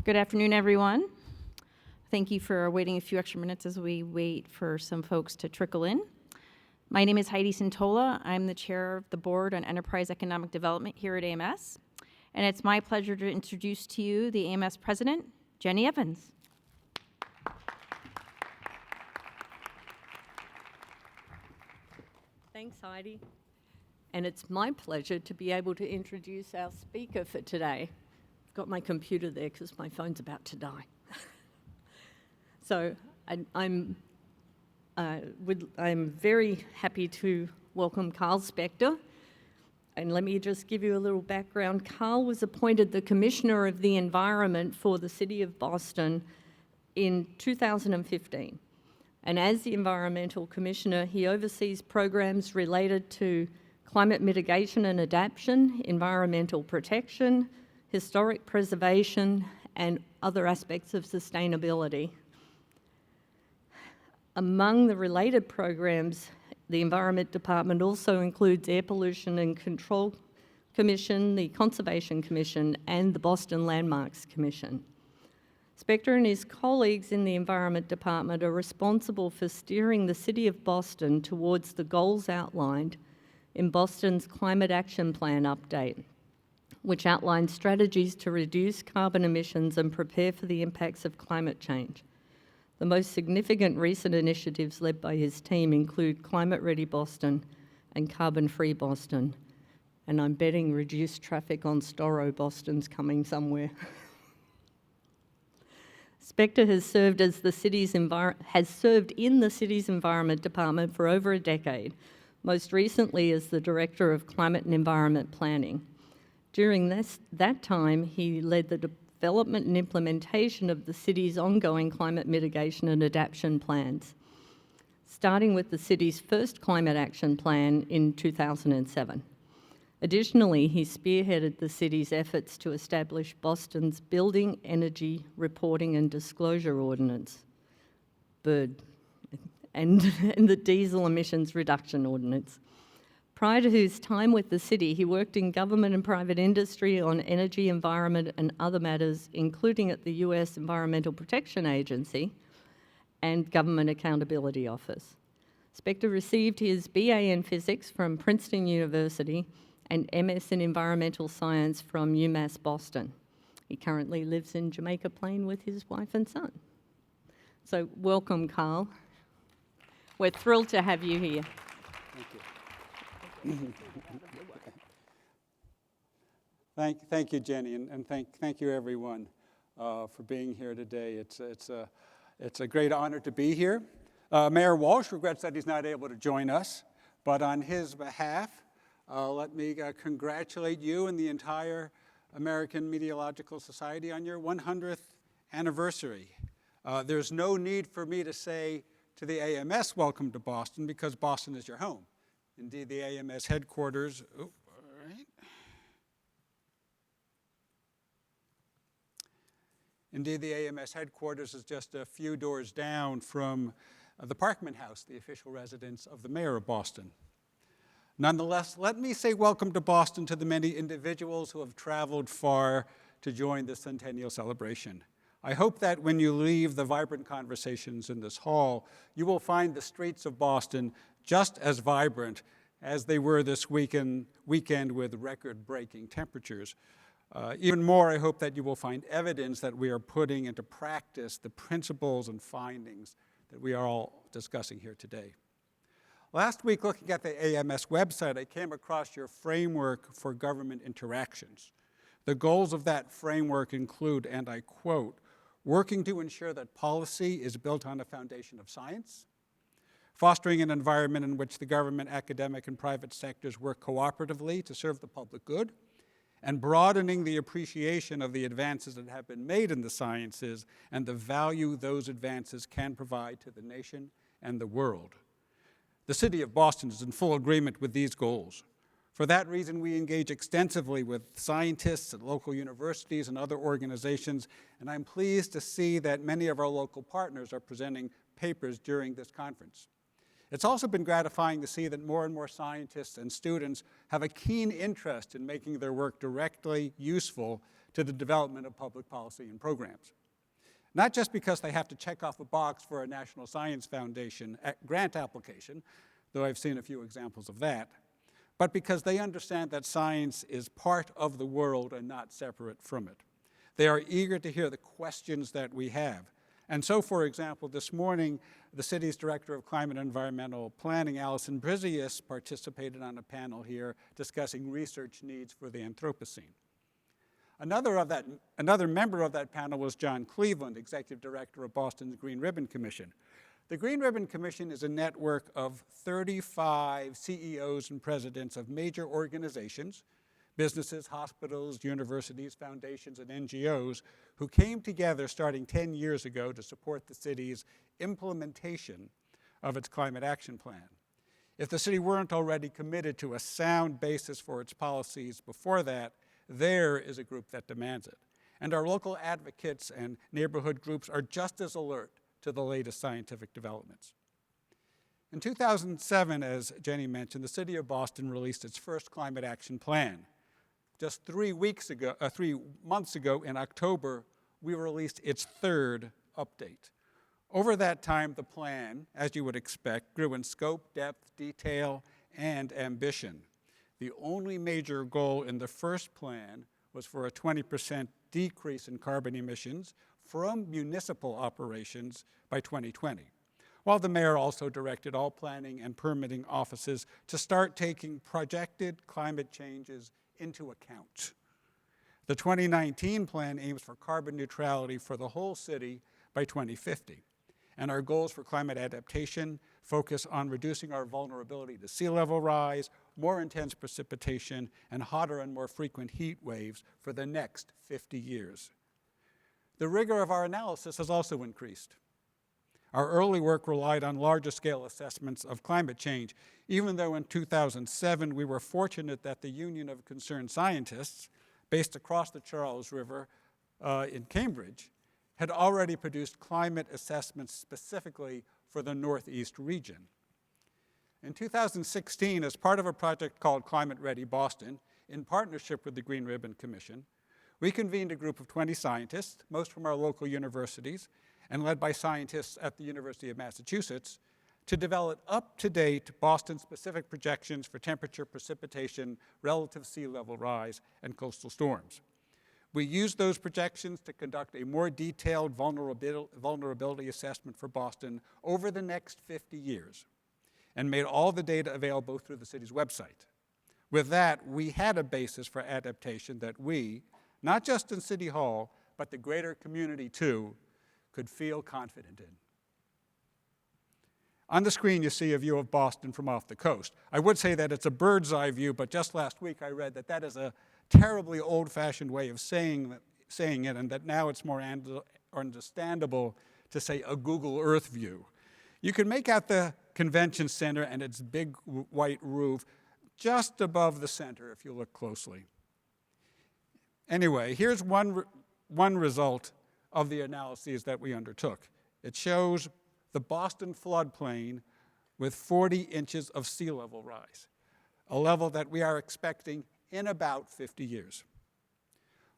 Good afternoon, everyone. Thank you for waiting a few extra minutes as we wait for some folks to trickle in. My name is Heidi Santola. I'm the chair of the Board on Enterprise Economic Development here at AMS, and it's my pleasure to introduce to you the AMS President, Jenny Evans. Thanks, Heidi. And it's my pleasure to be able to introduce our speaker for today. I've got my computer there because my phone's about to die. So I'm very happy to welcome Carl Spector. And let me just give you a little background. Carl was appointed the Commissioner of the Environment for the City of Boston in 2015. And as the Environmental Commissioner, he oversees programs related to climate mitigation and adaptation, environmental protection, historic preservation, and other aspects of sustainability. Among the related programs, the Environment Department also includes Air Pollution and Control Commission, the Conservation Commission, and the Boston Landmarks Commission. Spector and his colleagues in the Environment Department are responsible for steering the City of Boston towards the goals outlined in Boston's Climate Action Plan update, which outlines strategies to reduce carbon emissions and prepare for the impacts of climate change. The most significant recent initiatives led by his team include Climate Ready Boston and Carbon Free Boston. And I'm betting reduced traffic on Storrow Boston's coming somewhere. Spector has served in the city's Environment Department for over a decade, most recently as the Director of Climate and Environment Planning. During that time, he led the development and implementation of the city's ongoing climate mitigation and adaptation plans, starting with the city's first climate action plan in 2007. Additionally, he spearheaded the city's efforts to establish Boston's Building Energy Reporting and Disclosure Ordinance, BERD, and the Diesel Emissions Reduction Ordinance. Prior to his time with the city, he worked in government and private industry on energy, environment, and other matters, including at the U.S. Environmental Protection Agency and Government Accountability Office. Spector received his BA in Physics from Princeton University and MS in Environmental Science from UMass Boston. He currently lives in Jamaica Plain with his wife and son. So welcome, Carl. We're thrilled to have you here. Thank you. Thank you, Jenny, and thank you, everyone, for being here today. It's a great honor to be here. Mayor Walsh regrets that he's not able to join us, but on his behalf, let me congratulate you and the entire American Meteorological Society on your 100th anniversary. There's no need for me to say to the AMS, welcome to Boston, because Boston is your home. Indeed, the AMS headquarters, Indeed, the AMS headquarters is just a few doors down from the Parkman House, the official residence of the mayor of Boston. Nonetheless, let me say welcome to Boston to the many individuals who have traveled far to join the centennial celebration. I hope that when you leave the vibrant conversations in this hall, you will find the streets of Boston just as vibrant as they were this weekend with record-breaking temperatures. Even more, I hope that you will find evidence that we are putting into practice the principles and findings that we are all discussing here today. Last week, looking at the AMS website, I came across your framework for government interactions. The goals of that framework include, and I quote, working to ensure that policy is built on a foundation of science, fostering an environment in which the government, academic, and private sectors work cooperatively to serve the public good, and broadening the appreciation of the advances that have been made in the sciences and the value those advances can provide to the nation and the world. The City of Boston is in full agreement with these goals. For that reason, we engage extensively with scientists at local universities and other organizations, and I'm pleased to see that many of our local partners are presenting papers during this conference. It's also been gratifying to see that more and more scientists and students have a keen interest in making their work directly useful to the development of public policy and programs. Not just because they have to check off a box for a National Science Foundation grant application, though I've seen a few examples of that, but because they understand that science is part of the world and not separate from it. They are eager to hear the questions that we have. And so, for example, this morning, the city's Director of Climate and Environmental Planning, Alison Brizius, participated on a panel here discussing research needs for the Anthropocene. Another member of that panel was John Cleveland, Executive Director of Boston's Green Ribbon Commission. The Green Ribbon Commission is a network of 35 CEOs and presidents of major organizations, businesses, hospitals, universities, foundations, and NGOs who came together starting 10 years ago to support the city's implementation of its climate action plan. If the city weren't already committed to a sound basis for its policies before that, there is a group that demands it. And our local advocates and neighborhood groups are just as alert to the latest scientific developments. In 2007, as Jenny mentioned, the city of Boston released its first climate action plan. Just 3 months ago in October, we released its third update. Over that time, the plan, as you would expect, grew in scope, depth, detail, and ambition. The only major goal in the first plan was for a 20% decrease in carbon emissions from municipal operations by 2020, while the mayor also directed all planning and permitting offices to start taking projected climate changes into account. The 2019 plan aims for carbon neutrality for the whole city by 2050. And our goals for climate adaptation focus on reducing our vulnerability to sea level rise, more intense precipitation, and hotter and more frequent heat waves for the next 50 years. The rigor of our analysis has also increased. Our early work relied on larger scale assessments of climate change, even though in 2007 we were fortunate that the Union of Concerned Scientists, based across the Charles River in Cambridge, had already produced climate assessments specifically for the Northeast region. In 2016, as part of a project called Climate Ready Boston, in partnership with the Green Ribbon Commission, we convened a group of 20 scientists, most from our local universities, and led by scientists at the University of Massachusetts, to develop up-to-date Boston-specific projections for temperature, precipitation, relative sea level rise, and coastal storms. We used those projections to conduct a more detailed vulnerability assessment for Boston over the next 50 years and made all the data available through the city's website. With that, we had a basis for adaptation that we, not just in City Hall, but the greater community too, could feel confident in. On the screen, you see a view of Boston from off the coast. I would say that it's a bird's eye view, but just last week I read that that is a terribly old-fashioned way of saying it, and that now it's more understandable to say a Google Earth view. You can make out the convention center and its big white roof just above the center if you look closely. Anyway, here's one result of the analyses that we undertook. It shows the Boston floodplain with 40 inches of sea level rise, a level that we are expecting in about 50 years.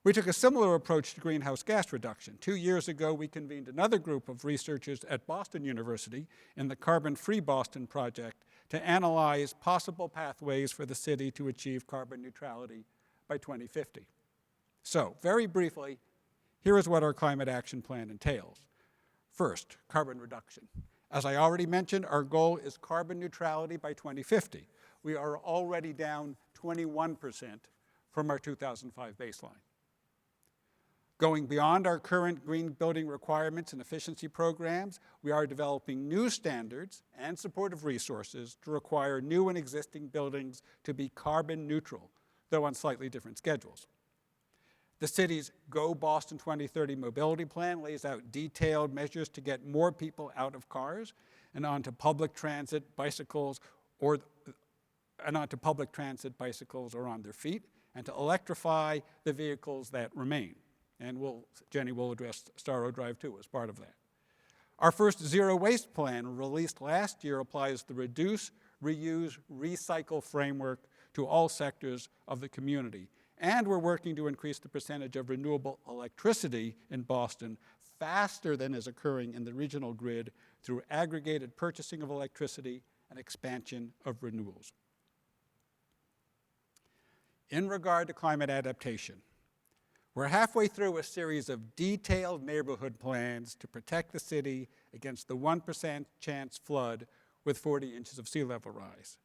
We took a similar approach to greenhouse gas reduction. 2 years ago, we convened another group of researchers at Boston University in the Carbon-Free Boston project to analyze possible pathways for the city to achieve carbon neutrality by 2050. So, very briefly, here is what our climate action plan entails. First, carbon reduction. As I already mentioned, our goal is carbon neutrality by 2050. We are already down 21% from our 2005 baseline. Going beyond our current green building requirements and efficiency programs, we are developing new standards and supportive resources to require new and existing buildings to be carbon neutral, though on slightly different schedules. The city's Go Boston 2030 mobility plan lays out detailed measures to get more people out of cars and onto public transit, bicycles, or on their feet, and to electrify the vehicles that remain. And Jenny will address Starrow Drive too as part of that. Our first zero waste plan, released last year, applies the reduce, reuse, recycle framework to all sectors of the community. And we're working to increase the percentage of renewable electricity in Boston faster than is occurring in the regional grid through aggregated purchasing of electricity and expansion of renewals. In regard to climate adaptation, we're halfway through a series of detailed neighborhood plans to protect the city against the 1% chance flood with 40 inches of sea level rise.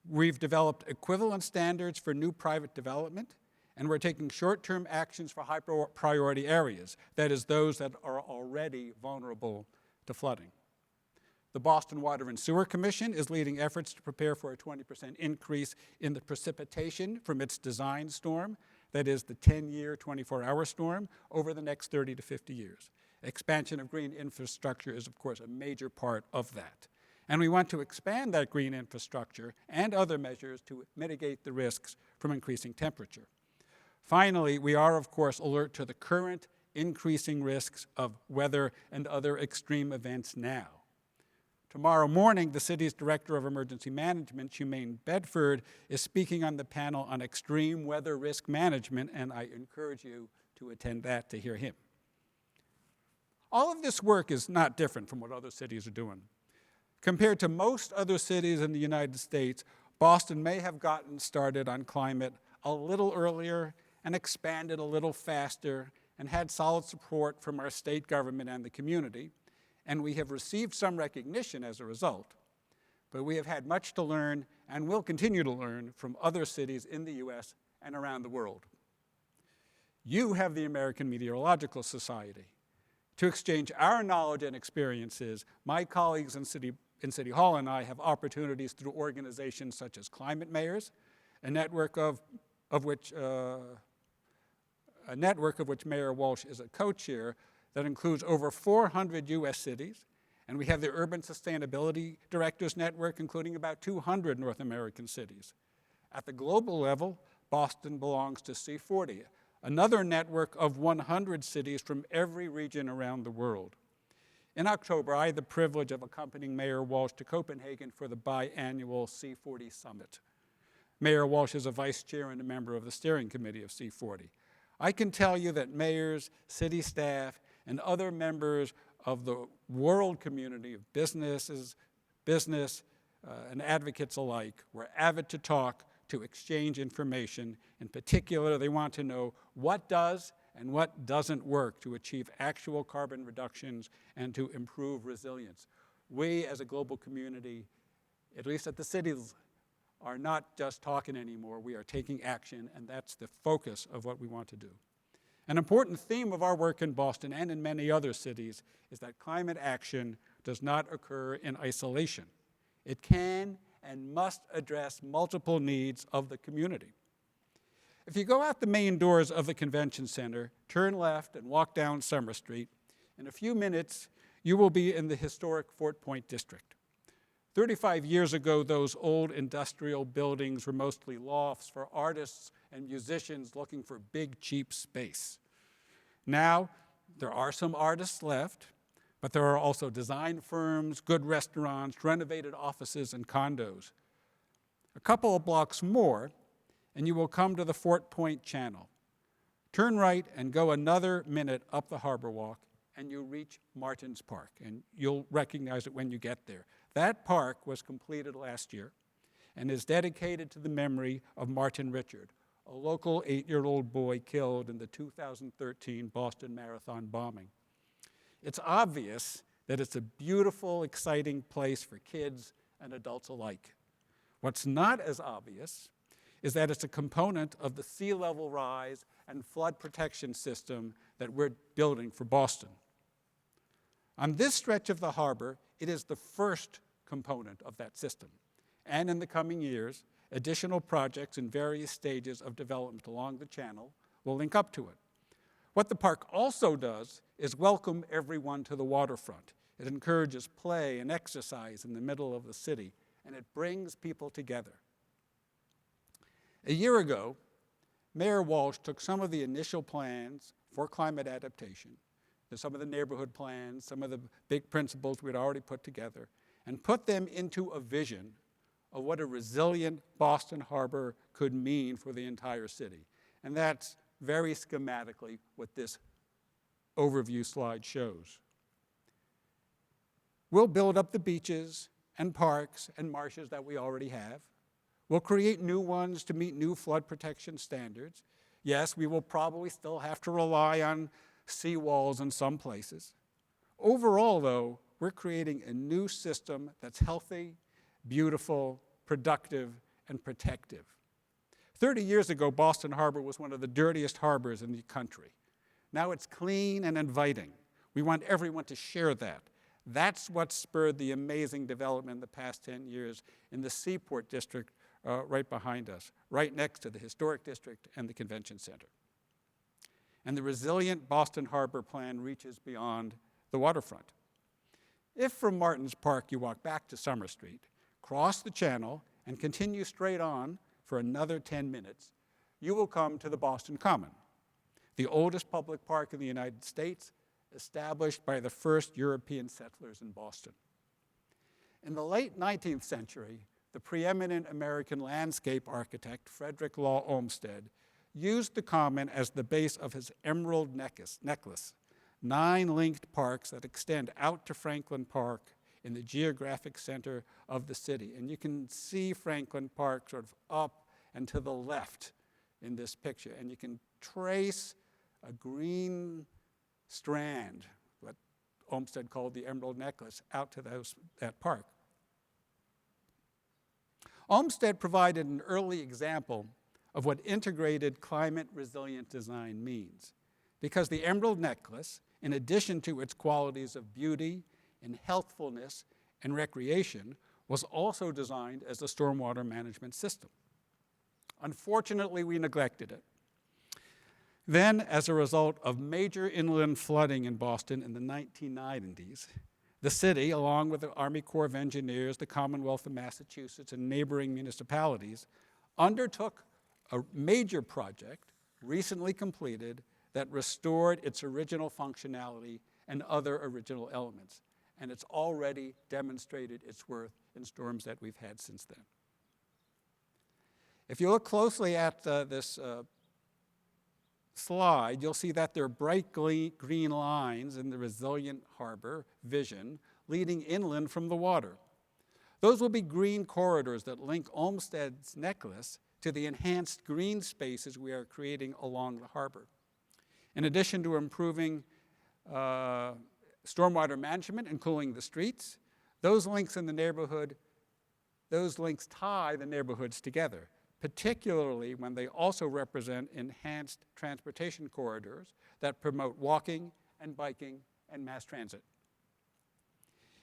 We've developed equivalent standards for new private development, and we're taking short-term actions for high priority areas, that is, those that are already vulnerable to flooding. The Boston Water and Sewer Commission is leading efforts to prepare for a 20% increase in the precipitation from its design storm, that is the 10-year, 24-hour storm, over the next 30 to 50 years. Expansion of green infrastructure is, of course, a major part of that. And we want to expand that green infrastructure and other measures to mitigate the risks from increasing temperature. Finally, we are, of course, alert to the current increasing risks of weather and other extreme events now. Tomorrow morning, the city's Director of Emergency Management, Shumaine Bedford, is speaking on the panel on extreme weather risk management, and I encourage you to attend that to hear him. All of this work is not different from what other cities are doing. Compared to most other cities in the United States, Boston may have gotten started on climate a little earlier and expanded a little faster and had solid support from our state government and the community, and we have received some recognition as a result. But we have had much to learn and will continue to learn from other cities in the US and around the world. You have the American Meteorological Society. To exchange our knowledge and experiences, my colleagues in City Hall and I have opportunities through organizations such as Climate Mayors, a network of which Mayor Walsh is a co-chair, that includes over 400 US cities, and we have the Urban Sustainability Directors Network, including about 200 North American cities. At the global level, Boston belongs to C40, another network of 100 cities from every region around the world. In October, I had the privilege of accompanying Mayor Walsh to Copenhagen for the biannual C40 Summit. Mayor Walsh is a vice chair and a member of the steering committee of C40. I can tell you that mayors, city staff, and other members of the world community of business and advocates alike were avid to talk, to exchange information. In particular, they want to know what does and what doesn't work to achieve actual carbon reductions and to improve resilience. We, as a global community, at least at the cities, are not just talking anymore. We are taking action, and that's the focus of what we want to do. An important theme of our work in Boston and in many other cities is that climate action does not occur in isolation. It can and must address multiple needs of the community. If you go out the main doors of the convention center, turn left and walk down Summer Street, in a few minutes you will be in the historic Fort Point district. 35 years ago, those old industrial buildings were mostly lofts for artists and musicians looking for big, cheap space. Now, there are some artists left, but there are also design firms, good restaurants, renovated offices, and condos. A couple of blocks more, and you will come to the Fort Point Channel. Turn right and go another minute up the Harbor Walk, and you reach Martin's Park, and you'll recognize it when you get there. That park was completed last year and is dedicated to the memory of Martin Richard, a local 8-year-old boy killed in the 2013 Boston Marathon bombing. It's obvious that it's a beautiful, exciting place for kids and adults alike. What's not as obvious is that it's a component of the sea level rise and flood protection system that we're building for Boston. On this stretch of the harbor, it is the first component of that system. And in the coming years, additional projects in various stages of development along the channel will link up to it. What the park also does is welcome everyone to the waterfront. It encourages play and exercise in the middle of the city, and it brings people together. A year ago, Mayor Walsh took some of the initial plans for climate adaptation, some of the neighborhood plans, some of the big principles we'd already put together, and put them into a vision of what a resilient Boston Harbor could mean for the entire city. And that's very schematically what this overview slide shows. We'll build up the beaches and parks and marshes that we already have. We'll create new ones to meet new flood protection standards. Yes, we will probably still have to rely on seawalls in some places. Overall, though, we're creating a new system that's healthy, beautiful, productive, and protective. 30 years ago, Boston Harbor was one of the dirtiest harbors in the country. Now it's clean and inviting. We want everyone to share that. That's what spurred the amazing development in the past 10 years in the Seaport District right behind us, right next to the Historic District and the Convention Center. And the resilient Boston Harbor Plan reaches beyond the waterfront. If from Martin's Park you walk back to Summer Street, cross the channel, and continue straight on for another 10 minutes, you will come to the Boston Common, the oldest public park in the United States, established by the first European settlers in Boston. In the late 19th century, the preeminent American landscape architect, Frederick Law Olmsted, used the Common as the base of his emerald necklace, 9 linked parks that extend out to Franklin Park in the geographic center of the city. And you can see Franklin Park sort of up and to the left in this picture. And you can trace a green strand, what Olmsted called the emerald necklace, out to that park. Olmsted provided an early example of what integrated climate resilient design means, because the emerald necklace, in addition to its qualities of beauty and healthfulness and recreation, was also designed as a stormwater management system. Unfortunately, we neglected it. Then, as a result of major inland flooding in Boston in the 1990s, the city, along with the Army Corps of Engineers, the Commonwealth of Massachusetts, and neighboring municipalities, undertook a major project, recently completed, that restored its original functionality and other original elements. And it's already demonstrated its worth in storms that we've had since then. If you look closely at this slide, you'll see that there are bright green lines in the resilient harbor vision leading inland from the water. Those will be green corridors that link Olmsted's necklace to the enhanced green spaces we are creating along the harbor. In addition to improving stormwater management and cooling the streets, those links in the neighborhood, those links tie the neighborhoods together, particularly when they also represent enhanced transportation corridors that promote walking and biking and mass transit.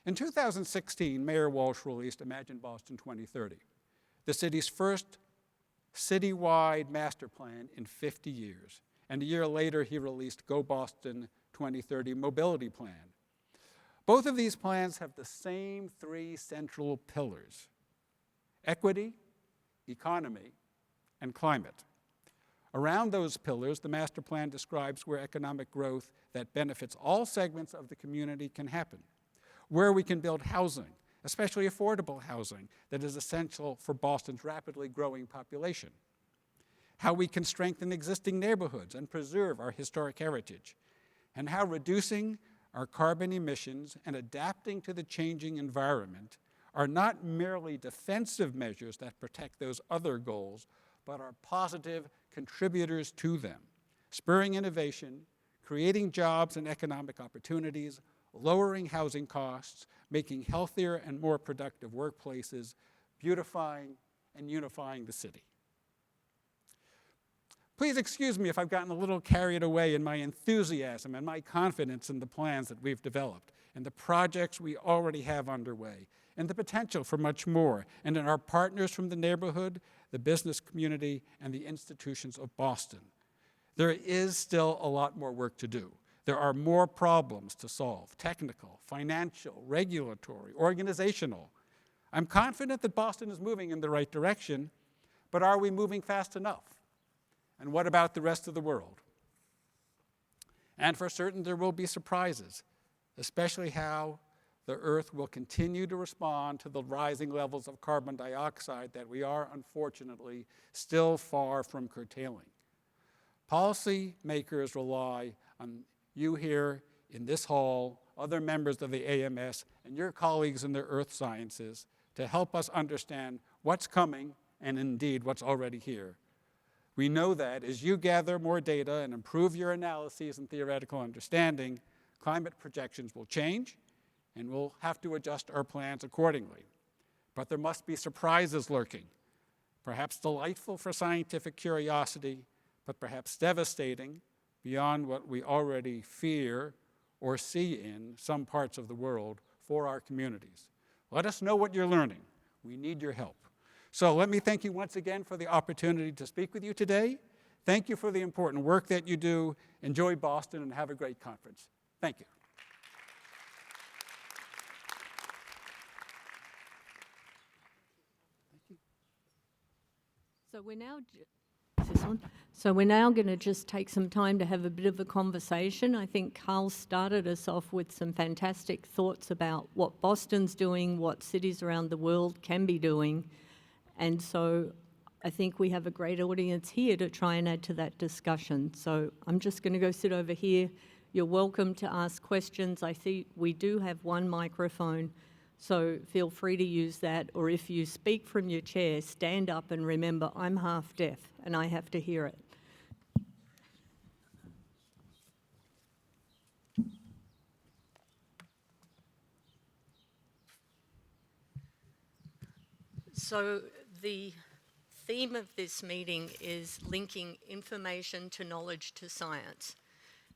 In 2016, Mayor Walsh released Imagine Boston 2030, the city's first citywide master plan in 50 years. And a year later, he released Go Boston 2030 Mobility Plan. Both of these plans have the same 3 central pillars: equity, economy, and climate. Around those pillars, the master plan describes where economic growth that benefits all segments of the community can happen, where we can build housing, especially affordable housing that is essential for Boston's rapidly growing population, how we can strengthen existing neighborhoods and preserve our historic heritage, and how reducing our carbon emissions and adapting to the changing environment are not merely defensive measures that protect those other goals, but are positive contributors to them, spurring innovation, creating jobs and economic opportunities, lowering housing costs, making healthier and more productive workplaces, beautifying and unifying the city. Please excuse me if I've gotten a little carried away in my enthusiasm and my confidence in the plans that we've developed, and the projects we already have underway, and the potential for much more, and in our partners from the neighborhood, the business community, and the institutions of Boston. There is still a lot more work to do. There are more problems to solve: technical, financial, regulatory, organizational. I'm confident that Boston is moving in the right direction, but are we moving fast enough? And what about the rest of the world? And for certain, there will be surprises, especially how the Earth will continue to respond to the rising levels of carbon dioxide that we are, unfortunately, still far from curtailing. Policymakers rely on you here in this hall, other members of the AMS, and your colleagues in the earth sciences to help us understand what's coming and indeed what's already here. We know that as you gather more data and improve your analyses and theoretical understanding, climate projections will change and we'll have to adjust our plans accordingly. But there must be surprises lurking, perhaps delightful for scientific curiosity, but perhaps devastating beyond what we already fear or see in some parts of the world for our communities. Let us know what you're learning. We need your help. So let me thank you once again for the opportunity to speak with you today. Thank you for the important work that you do. Enjoy Boston and have a great conference. Thank you. So we're now, is this on? So we're now going to just take some time to have a bit of a conversation. I think Carl started us off with some fantastic thoughts about what Boston's doing, what cities around the world can be doing. And so I think we have a great audience here to try and add to that discussion. So I'm just going to go sit over here. You're welcome to ask questions. I see we do have one microphone, so feel free to use that. Or if you speak from your chair, stand up and remember I'm half deaf and I have to hear it. So the theme of this meeting is linking information to knowledge to science.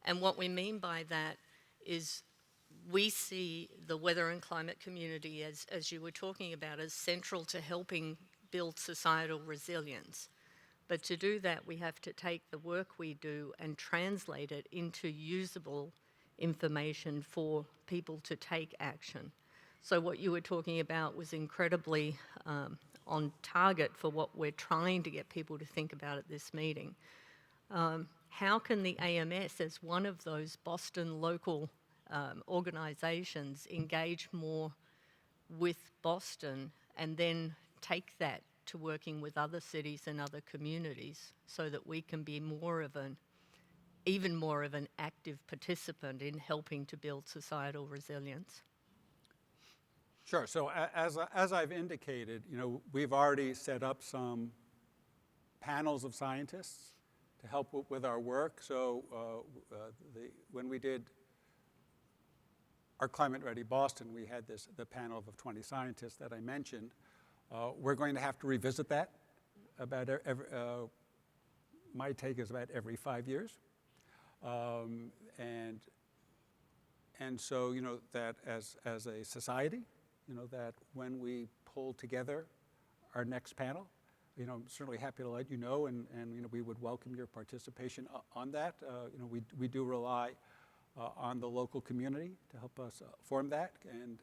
And what we mean by that is we see the weather and climate community, as you were talking about, as central to helping build societal resilience. But to do that, we have to take the work we do and translate it into usable information for people to take action. So what you were talking about was incredibly on target for what we're trying to get people to think about at this meeting. How can the AMS, as one of those Boston local organisations, engage more with Boston and then take that to working with other cities and other communities so that we can be even more of an active participant in helping to build societal resilience? Sure. So as I've indicated, we've already set up some panels of scientists to help with our work. So when we did our Climate Ready Boston, we had the panel of 20 scientists that I mentioned. We're going to have to revisit that about my take is about every 5 years. And so, that as a society, that when we pull together our next panel, I'm certainly happy to let you know, and we would welcome your participation on that. We do rely on the local community to help us form that, and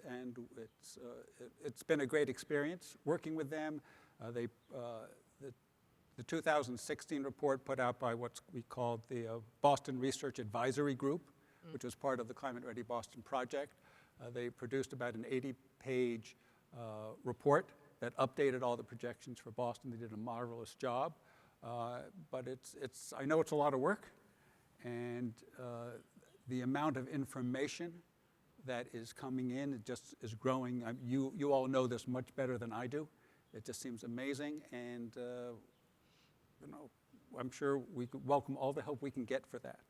it's been a great experience working with them. The 2016 report put out by what we called the Boston Research Advisory Group, which was part of the Climate Ready Boston project. They produced about an 80-page report that updated all the projections for Boston. They did a marvelous job, but I know it's a lot of work, and the amount of information that is coming in, it just is growing. You all know this much better than I do. It just seems amazing, and I'm sure we could welcome all the help we can get for that.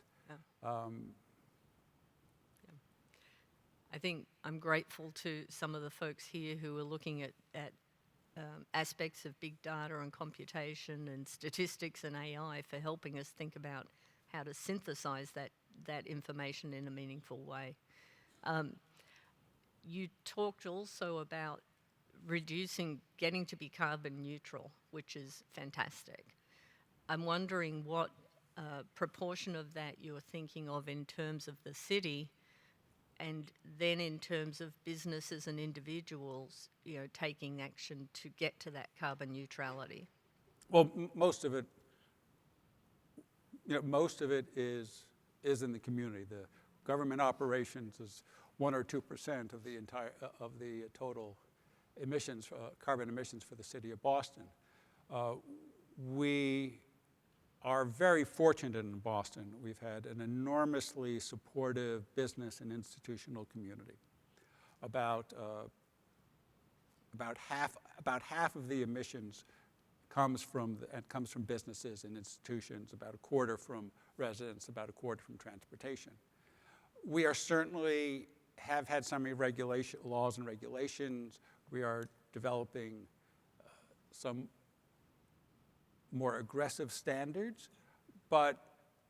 Yeah. I think I'm grateful to some of the folks here who are looking at aspects of big data and computation and statistics and AI for helping us think about how to synthesize that information in a meaningful way. You talked also about getting to be carbon neutral, which is fantastic. I'm wondering what proportion of that you're thinking of in terms of the city, and then in terms of businesses and individuals, taking action to get to that carbon neutrality. Well, most of it is in the community. The government operations is 1 or 2% of the total emissions, carbon emissions for the city of Boston. We are very fortunate in Boston. We've had an enormously supportive business and institutional community. About half of the emissions comes from businesses and institutions, about a quarter from residents, about a quarter from transportation. We are certainly have had some laws and regulations. We are developing some more aggressive standards, but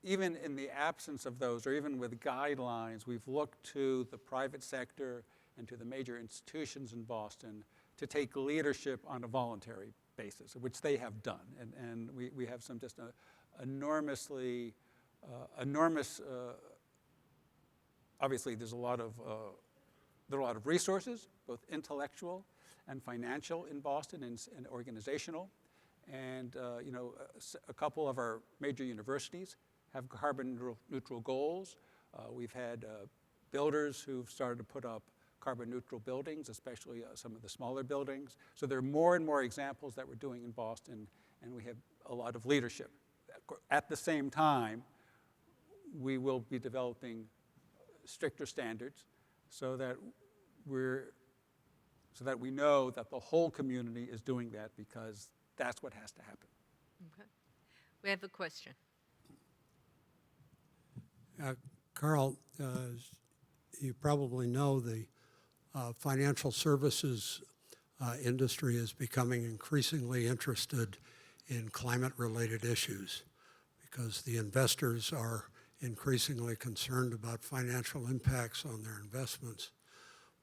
even in the absence of those, or even with guidelines, we've looked to the private sector and to the major institutions in Boston to take leadership on a voluntary basis, which they have done. And we have some just enormous, obviously there's a lot of resources, both intellectual and financial in Boston and organizational. And a couple of our major universities have carbon neutral goals. We've had builders who've started to put up carbon neutral buildings, especially some of the smaller buildings. So there are more and more examples that we're doing in Boston, and we have a lot of leadership. At the same time, we will be developing stricter standards so that we know that the whole community is doing that, because that's what has to happen. Okay. We have a question. Carl, you probably know the financial services industry is becoming increasingly interested in climate-related issues because the investors are increasingly concerned about financial impacts on their investments.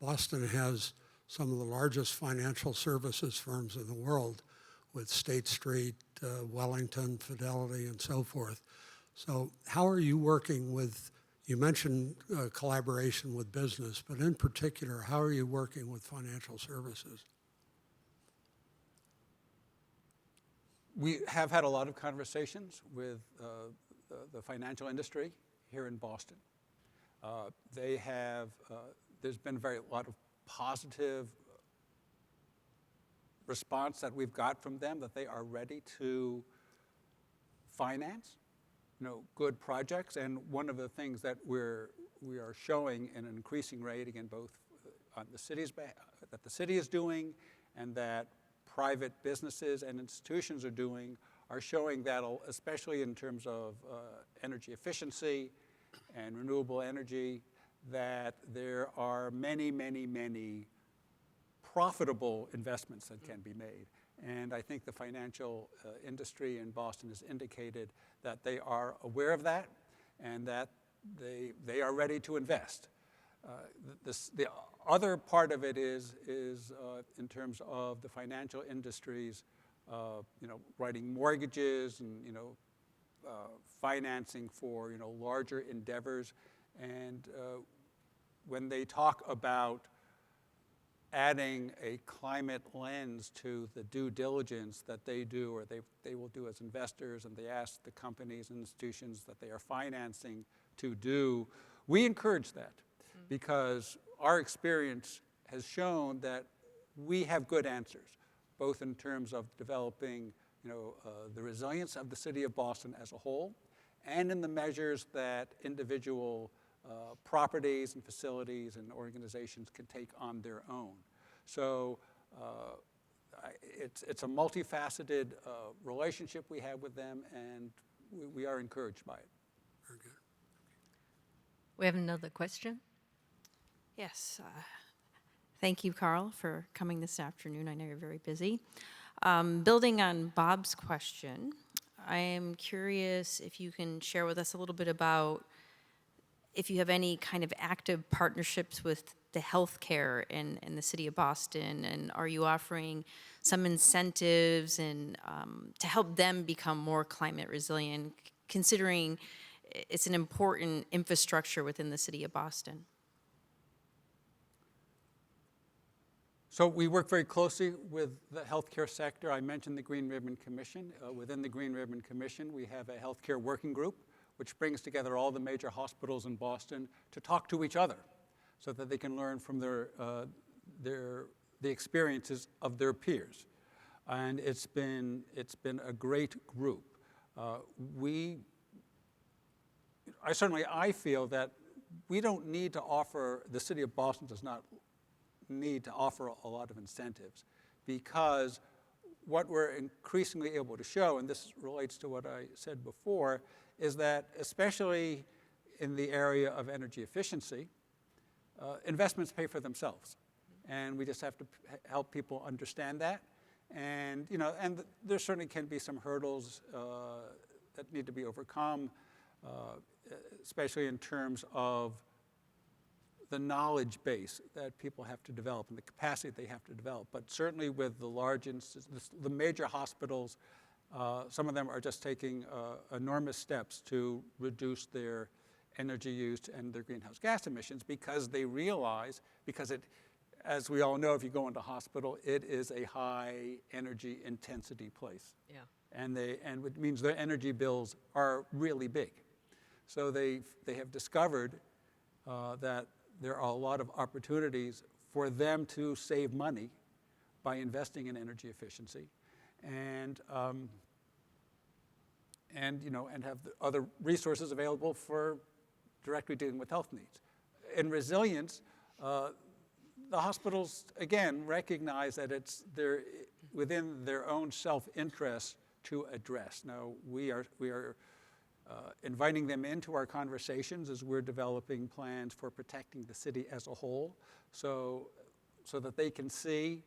Boston has some of the largest financial services firms in the world, with State Street, Wellington, Fidelity, and so forth. So how are you working with, you mentioned collaboration with business, but in particular, how are you working with financial services? We have had a lot of conversations with the financial industry here in Boston. There's been a lot of positive response that we've got from them, that they are ready to finance good projects. And one of the things that we are showing in an increasing rate, again, both on the city's that the city is doing and that private businesses and institutions are doing, are showing that, especially in terms of energy efficiency and renewable energy, that there are many, many, many profitable investments that can be made. And I think the financial industry in Boston has indicated that they are aware of that and that they are ready to invest. The other part of it is in terms of the financial industries, writing mortgages and financing for larger endeavors. And when they talk about adding a climate lens to the due diligence that they do, or they will do as investors, and they ask the companies and institutions that they are financing to do, we encourage that, because our experience has shown that we have good answers, both in terms of developing the resilience of the city of Boston as a whole, and in the measures that individual properties and facilities and organizations can take on their own. So it's a multifaceted relationship we have with them, and we are encouraged by it. Very good. We have another question. Yes. Thank you, Carl, for coming this afternoon. I know you're very busy. Building on Bob's question, I am curious if you can share with us a little bit about if you have any kind of active partnerships with the healthcare in the city of Boston, and are you offering some incentives and to help them become more climate resilient, considering it's an important infrastructure within the city of Boston? So we work very closely with the healthcare sector. I mentioned the Green Ribbon Commission. Within the Green Ribbon Commission, we have a healthcare working group, which brings together all the major hospitals in Boston to talk to each other, so that they can learn from the experiences of their peers. And it's been a great group. I feel that we don't need to offer, the city of Boston does not need to offer a lot of incentives, because what we're increasingly able to show, and this relates to what I said before, is that especially in the area of energy efficiency, investments pay for themselves. And we just have to help people understand that. And, and there certainly can be some hurdles that need to be overcome, especially in terms of the knowledge base that people have to develop and the capacity they have to develop. But certainly with the large the major hospitals, some of them are just taking enormous steps to reduce their energy use and their greenhouse gas emissions, because they realize, as we all know, if you go into a hospital, it is a high energy intensity place. Yeah. And it means their energy bills are really big. So they have discovered that there are a lot of opportunities for them to save money by investing in energy efficiency, and have other resources available for directly dealing with health needs. In resilience, the hospitals, again, recognize that it's within their own self-interest to address. Now, we are inviting them into our conversations as we're developing plans for protecting the city as a whole, so that they can see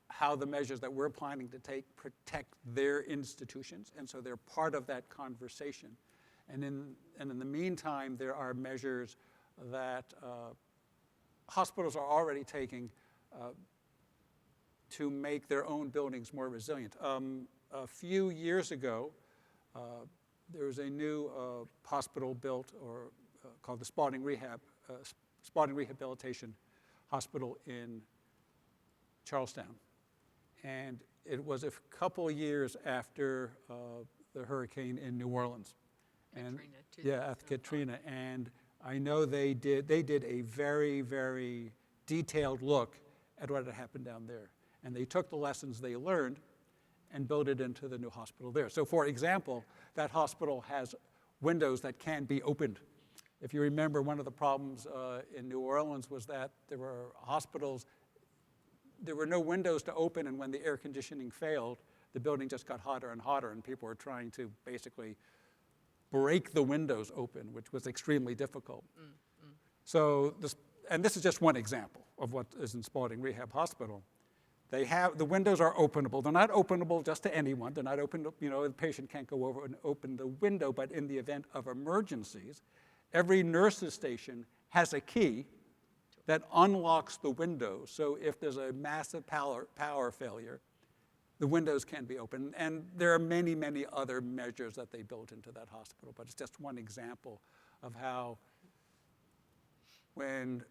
how the measures that we're planning to take protect their institutions, and so they're part of that conversation. And in the meantime, there are measures that hospitals are already taking to make their own buildings more resilient. A few years ago, there was a new hospital built, called the Spalding Rehabilitation Hospital in Charlestown. And it was a couple years after the hurricane in New Orleans. After Katrina. And I know they did a very, very detailed look at what had happened down there. And they took the lessons they learned and built it into the new hospital there. So for example, that hospital has windows that can be opened. If you remember, one of the problems in New Orleans was that there were no windows to open, and when the air conditioning failed, the building just got hotter and hotter, and people were trying to basically break the windows open, which was extremely difficult. So this is just one example of what is in Spalding Rehab Hospital. The windows are openable. They're not openable just to anyone. They're not open, the patient can't go over and open the window, but in the event of emergencies, every nurse's station has a key that unlocks the window. So if there's a massive power failure, the windows can be open. And there are many, many other measures that they built into that hospital, but it's just one example of how when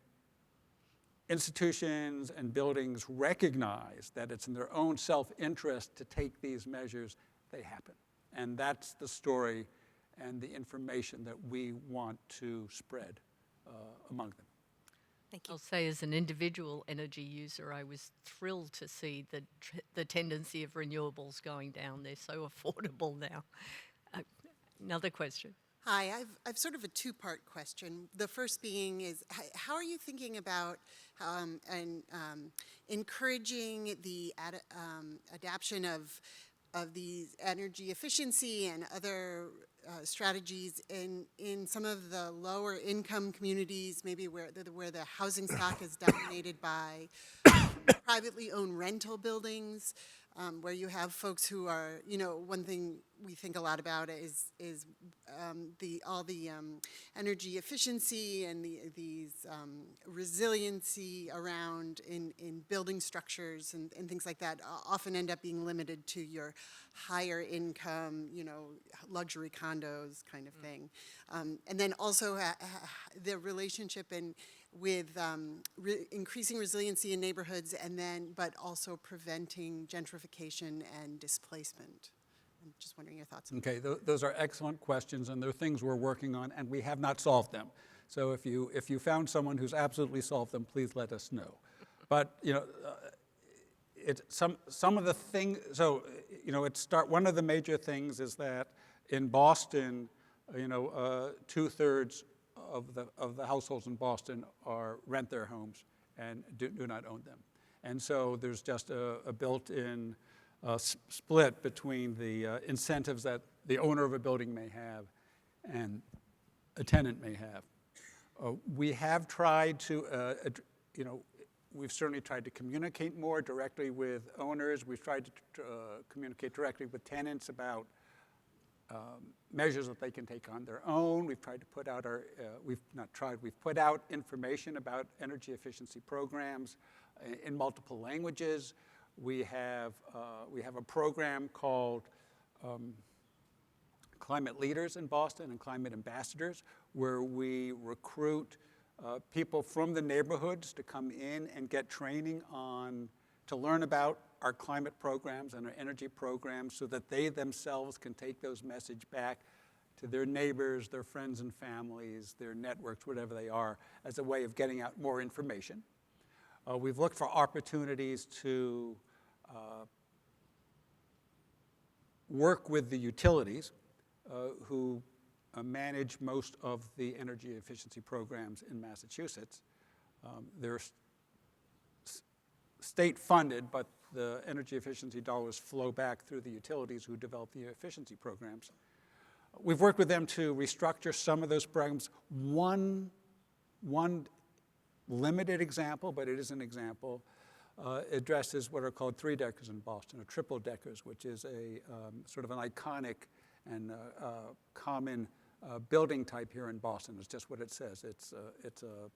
institutions and buildings recognize that it's in their own self-interest to take these measures, they happen. And that's the story and the information that we want to spread among them. Thank you. I'll say, as an individual energy user, I was thrilled to see the tendency of renewables going down. They're so affordable now. Another question. Hi, I've sort of a two-part question. The first being is, how are you thinking about encouraging the adaption of these energy efficiency and other strategies in some of the lower income communities, maybe where the housing stock is dominated by privately owned rental buildings, where you have folks who are, one thing we think a lot about is all the energy efficiency and these resiliency around in building structures and things like that often end up being limited to your higher income, luxury condos kind of thing. And then also the relationship with increasing resiliency in neighborhoods, but also preventing gentrification and displacement. I'm just wondering your thoughts on that. Okay, those are excellent questions, and they're things we're working on, and we have not solved them. So if you found someone who's absolutely solved them, please let us know. But some of the things. So one of the major things is that In Boston, two-thirds of the households in Boston rent their homes and do not own them. And so there's just a built-in split between the incentives that the owner of a building may have and a tenant may have. We have tried to, we've certainly tried to communicate more directly with owners. We've tried to communicate directly with tenants about measures that they can take on their own. We've tried to put out we've put out information about energy efficiency programs in multiple languages. We have a program called Climate Leaders in Boston and Climate Ambassadors, where we recruit people from the neighborhoods to come in and get training to learn about our climate programs and our energy programs so that they themselves can take those messages back to their neighbors, their friends and families, their networks, whatever they are, as a way of getting out more information. We've looked for opportunities to work with the utilities who manage most of the energy efficiency programs in Massachusetts. They're state-funded, but the energy efficiency dollars flow back through the utilities who develop the efficiency programs. We've worked with them to restructure some of those programs. One limited example, but it is an example, addresses what are called three-deckers in Boston, or triple-deckers, which is a sort of an iconic and common building type here in Boston. It's just what it says. It's a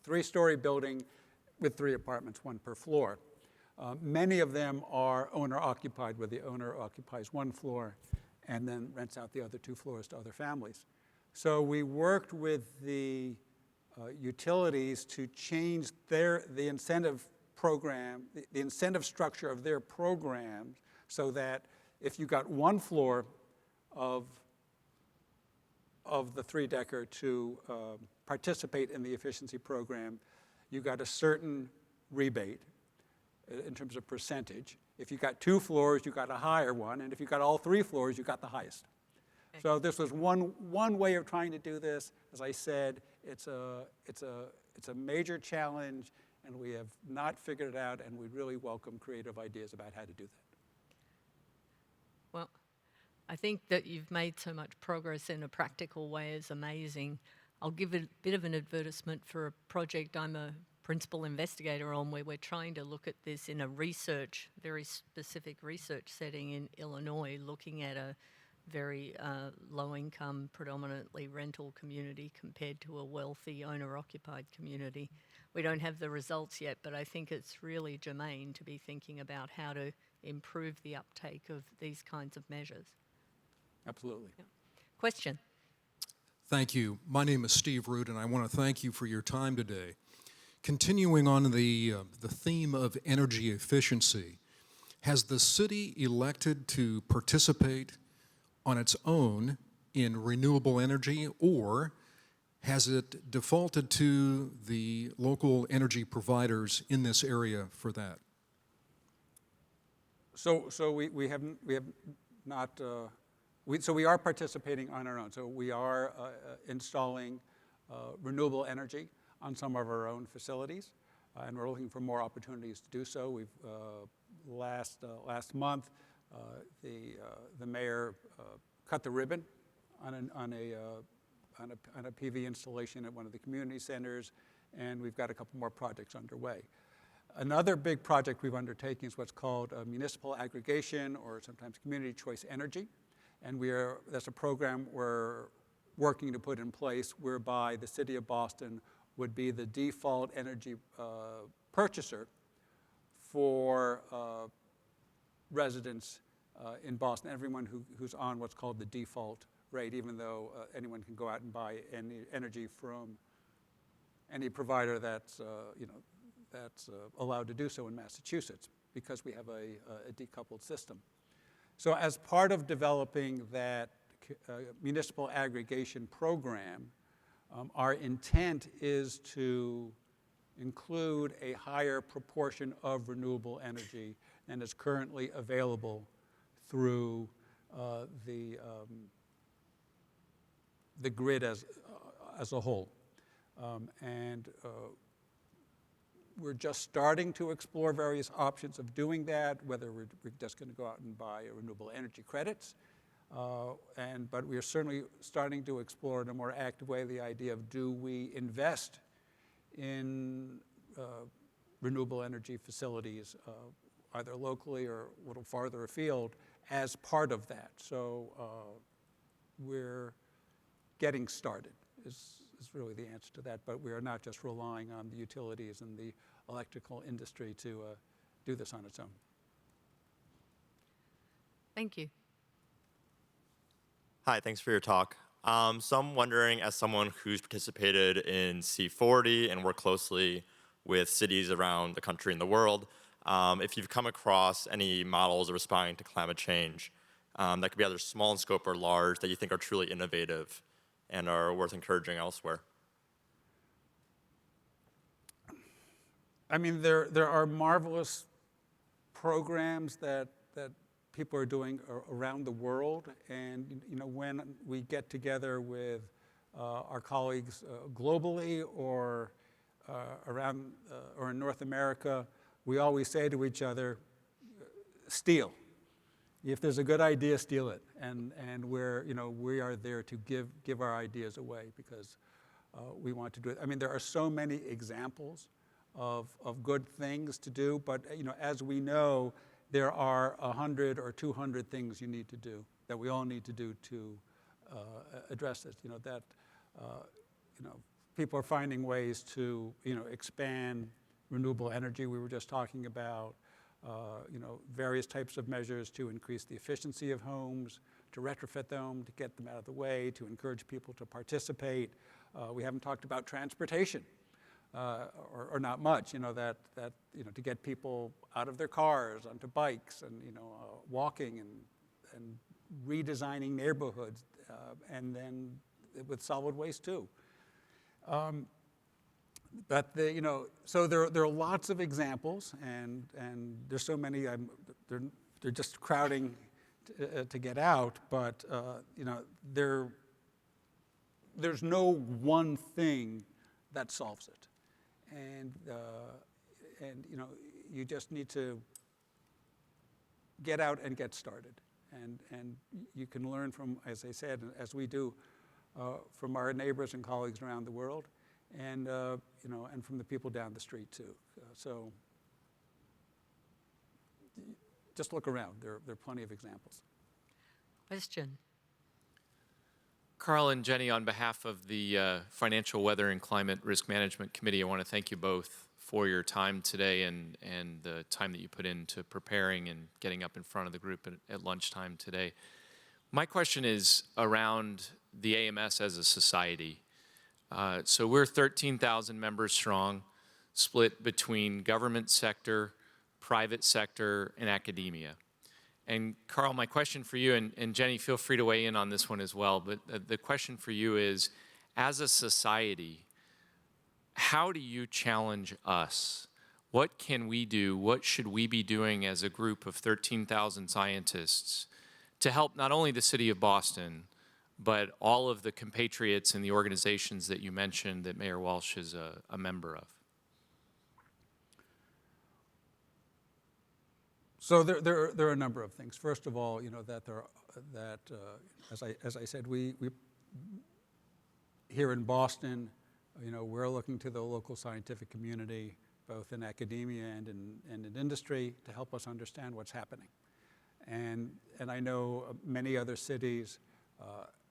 three-story building with 3 apartments, 1 per floor. Many of them are owner-occupied, where the owner occupies 1 floor and then rents out the other 2 floors to other families. So we worked with the utilities to change the incentive program, the incentive structure of their programs, so that if you got 1 floor of the three-decker to participate in the efficiency program, you got a certain rebate in terms of percentage. If you got 2 floors, you got a higher one, and if you got all 3 floors, you got the highest. Okay. So this was one way of trying to do this. As I said, it's a major challenge, and we have not figured it out, and we really welcome creative ideas about how to do that. Well, I think that you've made so much progress in a practical way is amazing. I'll give a bit of an advertisement for a project I'm a principal investigator on, where we're trying to look at this in a very specific research setting in Illinois, looking at a very low-income, predominantly rental community compared to a wealthy owner-occupied community. We don't have the results yet, but I think it's really germane to be thinking about how to improve the uptake of these kinds of measures. Absolutely. Yeah. Question? Thank you. My name is Steve Root, and I want to thank you for your time today. Continuing on the theme of energy efficiency, has the city elected to participate on its own in renewable energy, or has it defaulted to the local energy providers in this area for that? So we have not. So we are participating on our own. So we are installing renewable energy on some of our own facilities, and we're looking for more opportunities to do so. We've last month, the mayor cut the ribbon on a PV installation at one of the community centers, and we've got a couple more projects underway. Another big project we've undertaken is what's called municipal aggregation, or sometimes community choice energy. And that's a program we're working to put in place, whereby the city of Boston would be the default energy purchaser for residents in Boston, everyone who's on what's called the default rate, even though anyone can go out and buy any energy from any provider that's allowed to do so in Massachusetts, because we have a decoupled system. So as part of developing that municipal aggregation program, our intent is to include a higher proportion of renewable energy than is currently available through the the grid as a whole. We're just starting to explore various options of doing that, whether we're just going to go out and buy renewable energy credits. But we are certainly starting to explore in a more active way the idea of, do we invest in renewable energy facilities, either locally or a little farther afield, as part of that. So we're getting started is really the answer to that, but we are not just relying on the utilities and the electrical industry to do this on its own. Thank you. Hi, thanks for your talk. So I'm wondering, as someone who's participated in C40 and worked closely with cities around the country and the world, if you've come across any models of responding to climate change that could be either small in scope or large that you think are truly innovative and are worth encouraging elsewhere. I mean, there are marvelous programs that people are doing around the world, and when we get together with our colleagues globally or around or in North America, we always say to each other, steal. If there's a good idea, steal it. And we are there to give our ideas away because we want to do it. I mean, there are so many examples of good things to do, but as we know, there are 100 or 200 things you need to do, that we all need to do to address this. People are finding ways to expand renewable energy. We were just talking about various types of measures to increase the efficiency of homes, to retrofit them, to get them out of the way, to encourage people to participate. We haven't talked about transportation, or not much. To get people out of their cars onto bikes, and walking and redesigning neighborhoods, and then with solid waste too. But so there are lots of examples, and there's so many. They're just crowding to get out. But there's no one thing that solves it, and you just need to get out and get started, and you can learn from, as I said, as we do, from our neighbors and colleagues around the world. And and from the people down the street too. So just look around. There are plenty of examples. Question. Carl and Jenny, on behalf of the Financial Weather and Climate Risk Management Committee, I want to thank you both for your time today and the time that you put into preparing and getting up in front of the group at lunchtime today. My question is around the AMS as a society. So we're 13,000 members strong, split between government sector, private sector, and academia. And Carl, my question for you, and Jenny, feel free to weigh in on this one as well, but the question for you is, as a society, how do you challenge us? What can we do? What should we be doing as a group of 13,000 scientists to help not only the city of Boston, but all of the compatriots and the organizations that you mentioned that Mayor Walsh is a member of? So there are a number of things. First of all, as I said, we here in Boston, we're looking to the local scientific community, both in academia and in industry, to help us understand what's happening. And I know many other cities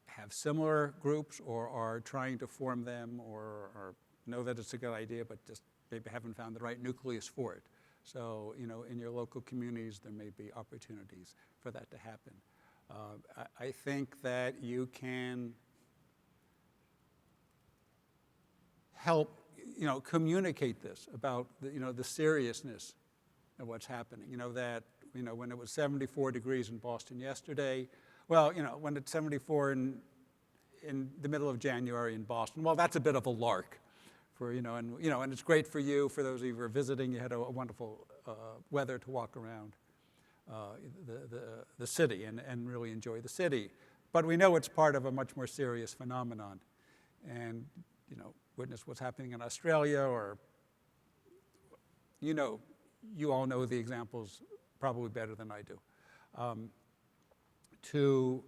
have similar groups or are trying to form them, or know that it's a good idea, but just maybe haven't found the right nucleus for it. So, in your local communities, there may be opportunities for that to happen. I think that you can help, communicate this about the seriousness of what's happening. When it was 74 degrees in Boston yesterday, well, when it's 74 in the middle of January in Boston, well, that's a bit of a lark. And it's great for you. For those of you who are visiting, you had a wonderful weather to walk around the city and really enjoy the city. But we know it's part of a much more serious phenomenon. And, you know, witness what's happening in Australia, or, you know, you all know the examples probably better than I do. To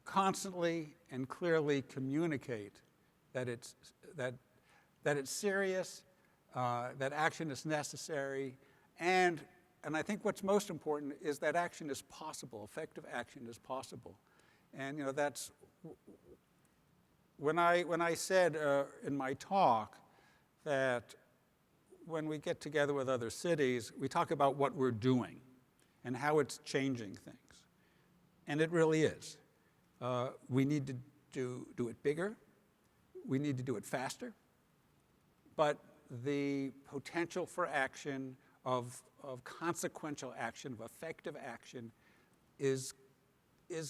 constantly and clearly communicate that it's serious, that action is necessary, and I think what's most important is that action is possible, effective action is possible. And, you know, that's, when I said in my talk that when we get together with other cities, we talk about what we're doing and how it's changing things. And it really is. We need to do it bigger. We need to do it faster. But the potential for action, of consequential action, of effective action, is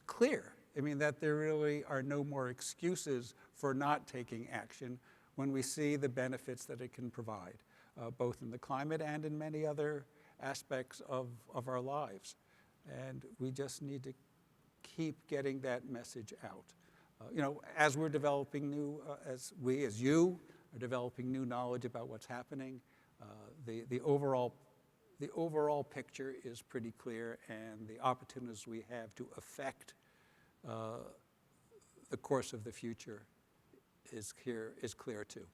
clear. I mean, that there really are no more excuses for not taking action when we see the benefits that it can provide, both in the climate and in many other aspects of our lives. And we just need to keep getting that message out. You know, as we're developing new, as you are developing new knowledge about what's happening, the overall picture is pretty clear, and the opportunities we have to affect the course of the future is clear too.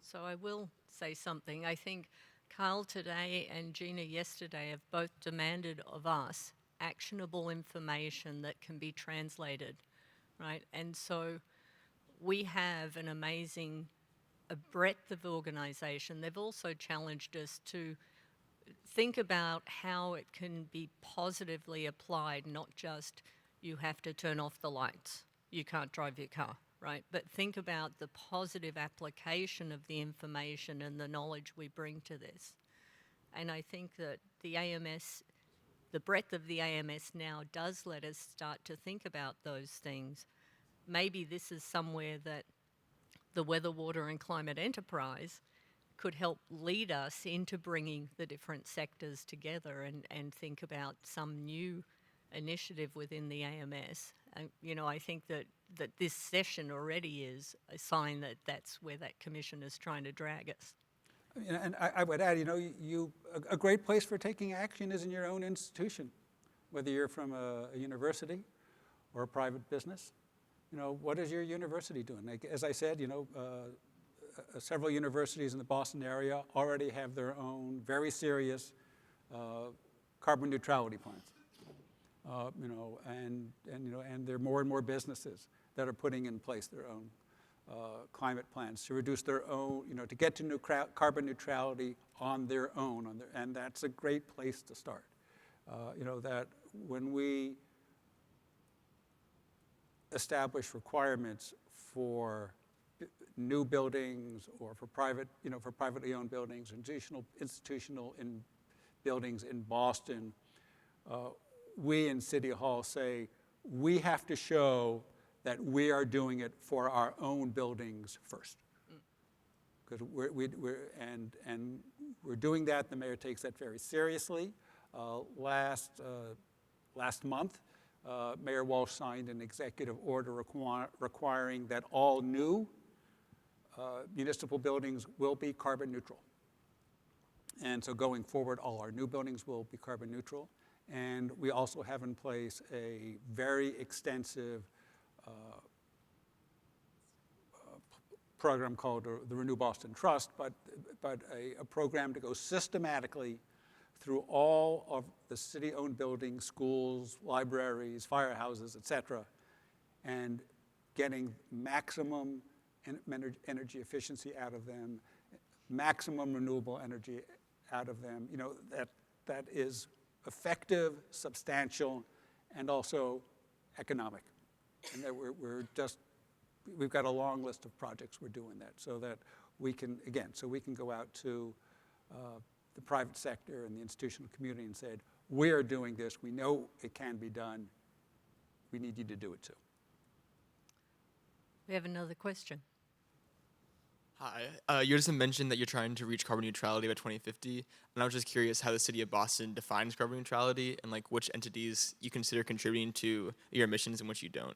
So I will say something. I think Carl today and Gina yesterday have both demanded of us actionable information that can be translated, right? And so we have an amazing a breadth of organisation. They've also challenged us to think about how it can be positively applied, not just you have to turn off the lights, you can't drive your car, right? But think about the positive application of the information and the knowledge we bring to this. And I think that the AMS, the breadth of the AMS now does let us start to think about those things. Maybe this is somewhere that the Weather, Water and Climate Enterprise could help lead us into bringing the different sectors together and think about some new initiative within the AMS. You know, I think that this session already is a sign that that's where that commission is trying to drag us. And I would add, you know, a great place for taking action is in your own institution, whether you're from a university or a private business. You know, what is your university doing? Like, as I said, you know, several universities in the Boston area already have their own very serious carbon neutrality plans. You know, and there are more and more businesses that are putting in place their own climate plans to reduce their own, you know, to get to carbon neutrality on their own, and that's a great place to start. You know, that when we establish requirements for new buildings or for private, you know, for privately owned buildings, institutional in buildings in Boston, we in City Hall say we have to show that we are doing it for our own buildings first, because we're doing that. The mayor takes that very seriously. Last month, Mayor Walsh signed an executive order requiring that all new municipal buildings will be carbon neutral. And so going forward, all our new buildings will be carbon neutral. And we also have in place a very extensive program called the Renew Boston Trust, but a program to go systematically through all of the city-owned buildings, schools, libraries, firehouses, et cetera, and getting maximum energy efficiency out of them, maximum renewable energy out of them. You know, that is effective, substantial, and also economic. And that we've got a long list of projects we're doing that, so that we can, again, go out to the private sector and the institutional community and said, we are doing this, we know it can be done, we need you to do it too. We have another question. Hi. You just mentioned that you're trying to reach carbon neutrality by 2050, and I was just curious how the city of Boston defines carbon neutrality and like which entities you consider contributing to your emissions and which you don't.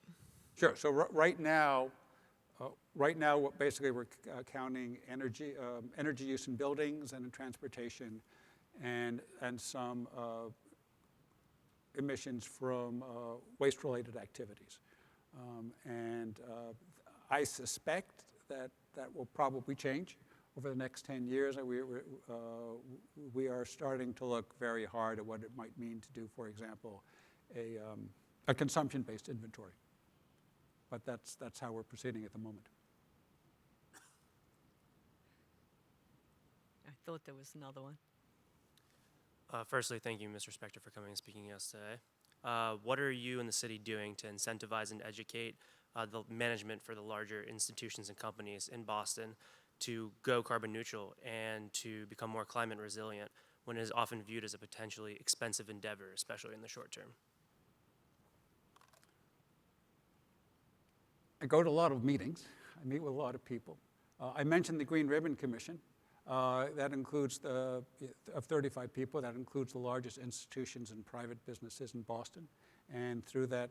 Sure. So right now, basically we're counting energy use in buildings and in transportation, and some emissions from waste-related activities. I suspect that will probably change over the next 10 years. We are starting to look very hard at what it might mean to do, for example, a consumption-based inventory. But that's how we're proceeding at the moment. I thought there was another one. Firstly, thank you, Mr. Spector, for coming and speaking to us today. What are you and the city doing to incentivize and educate the management for the larger institutions and companies in Boston to go carbon neutral and to become more climate resilient when it is often viewed as a potentially expensive endeavor, especially in the short term? I go to a lot of meetings. I meet with a lot of people. I mentioned the Green Ribbon Commission. That includes of 35 people, that includes the largest institutions and private businesses in Boston. And through that,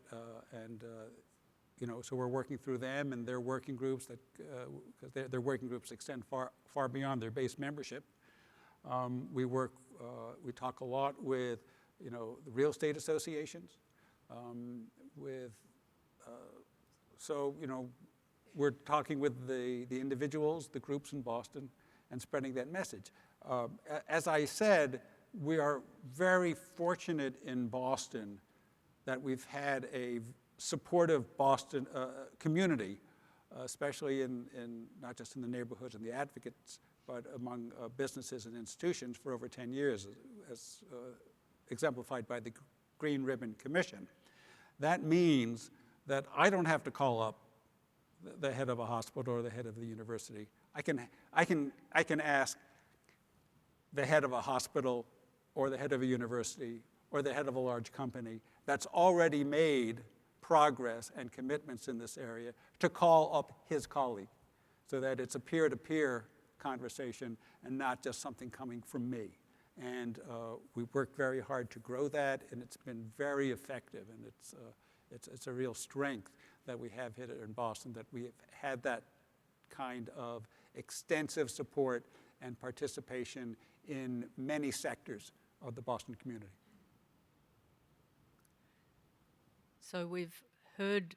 so we're working through them and their working groups because their working groups extend far beyond their base membership. We talk a lot with, the real estate associations, we're talking with the individuals, the groups in Boston, and spreading that message. As I said, we are very fortunate in Boston that we've had a supportive Boston community, especially in not just in the neighborhoods and the advocates, but among businesses and institutions for over 10 years, as exemplified by the Green Ribbon Commission. That means that I don't have to call up the head of a hospital or the head of the university. I can ask the head of a hospital or the head of a university or the head of a large company that's already made progress and commitments in this area to call up his colleague so that it's a peer-to-peer conversation and not just something coming from me. And we've worked very hard to grow that, and it's been very effective, and it's a real strength that we have here in Boston, that we have had that kind of extensive support and participation in many sectors of the Boston community. So we've heard,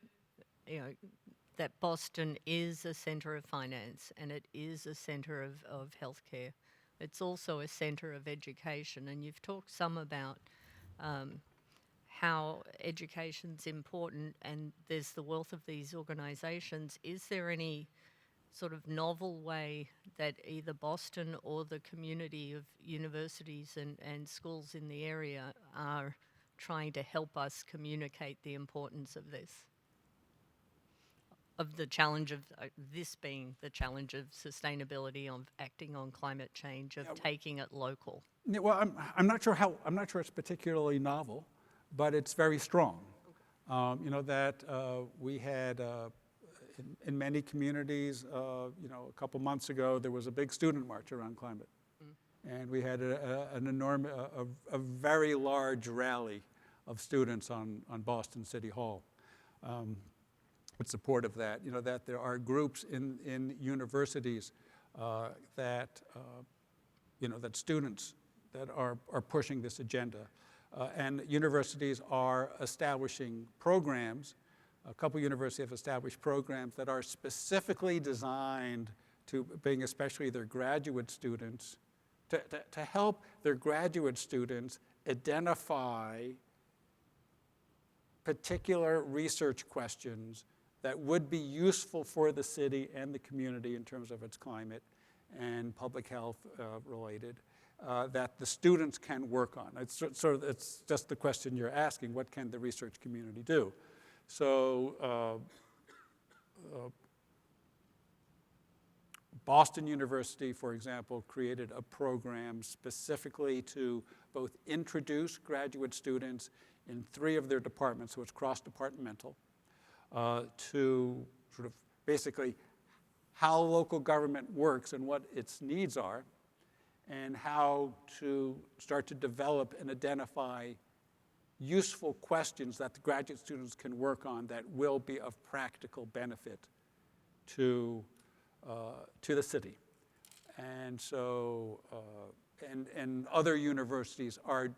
that Boston is a centre of finance and it is a centre of healthcare. It's also a centre of education, and you've talked some about how education's important, and there's the wealth of these organisations. Is there any sort of novel way that either Boston or the community of universities and schools in the area are trying to help us communicate the importance of this? Of the challenge of this being the challenge of sustainability, of acting on climate change, of taking it local. Yeah, well, I'm not sure it's particularly novel, but it's very strong. We had in many communities, a couple months ago, there was a big student march around climate, and we had a very large rally of students on Boston City Hall. In support of that, that there are groups in universities that students that are pushing this agenda. And universities are establishing programs. A couple universities have established programs that are specifically designed to bring especially their graduate students, to help their graduate students identify particular research questions that would be useful for the city and the community in terms of its climate and public health related, that the students can work on. It's just the question you're asking, what can the research community do? So Boston University, for example, created a program specifically to both introduce graduate students in 3 of their departments, so it's cross-departmental, to sort of basically how local government works and what its needs are, and how to start to develop and identify useful questions that the graduate students can work on that will be of practical benefit to the city. And so, and other universities are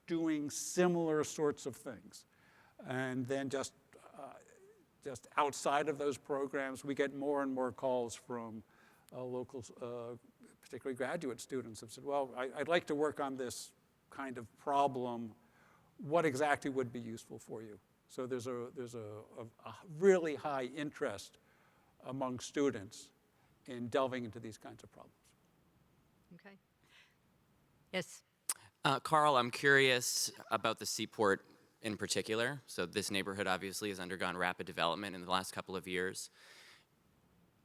doing similar sorts of things. And then just outside of those programs, we get more and more calls from local, particularly graduate students, have said, well, I'd like to work on this kind of problem. What exactly would be useful for you? So there's a really high interest among students in delving into these kinds of problems. Okay. Yes. Carl, I'm curious about the Seaport in particular. So this neighborhood obviously has undergone rapid development in the last couple of years.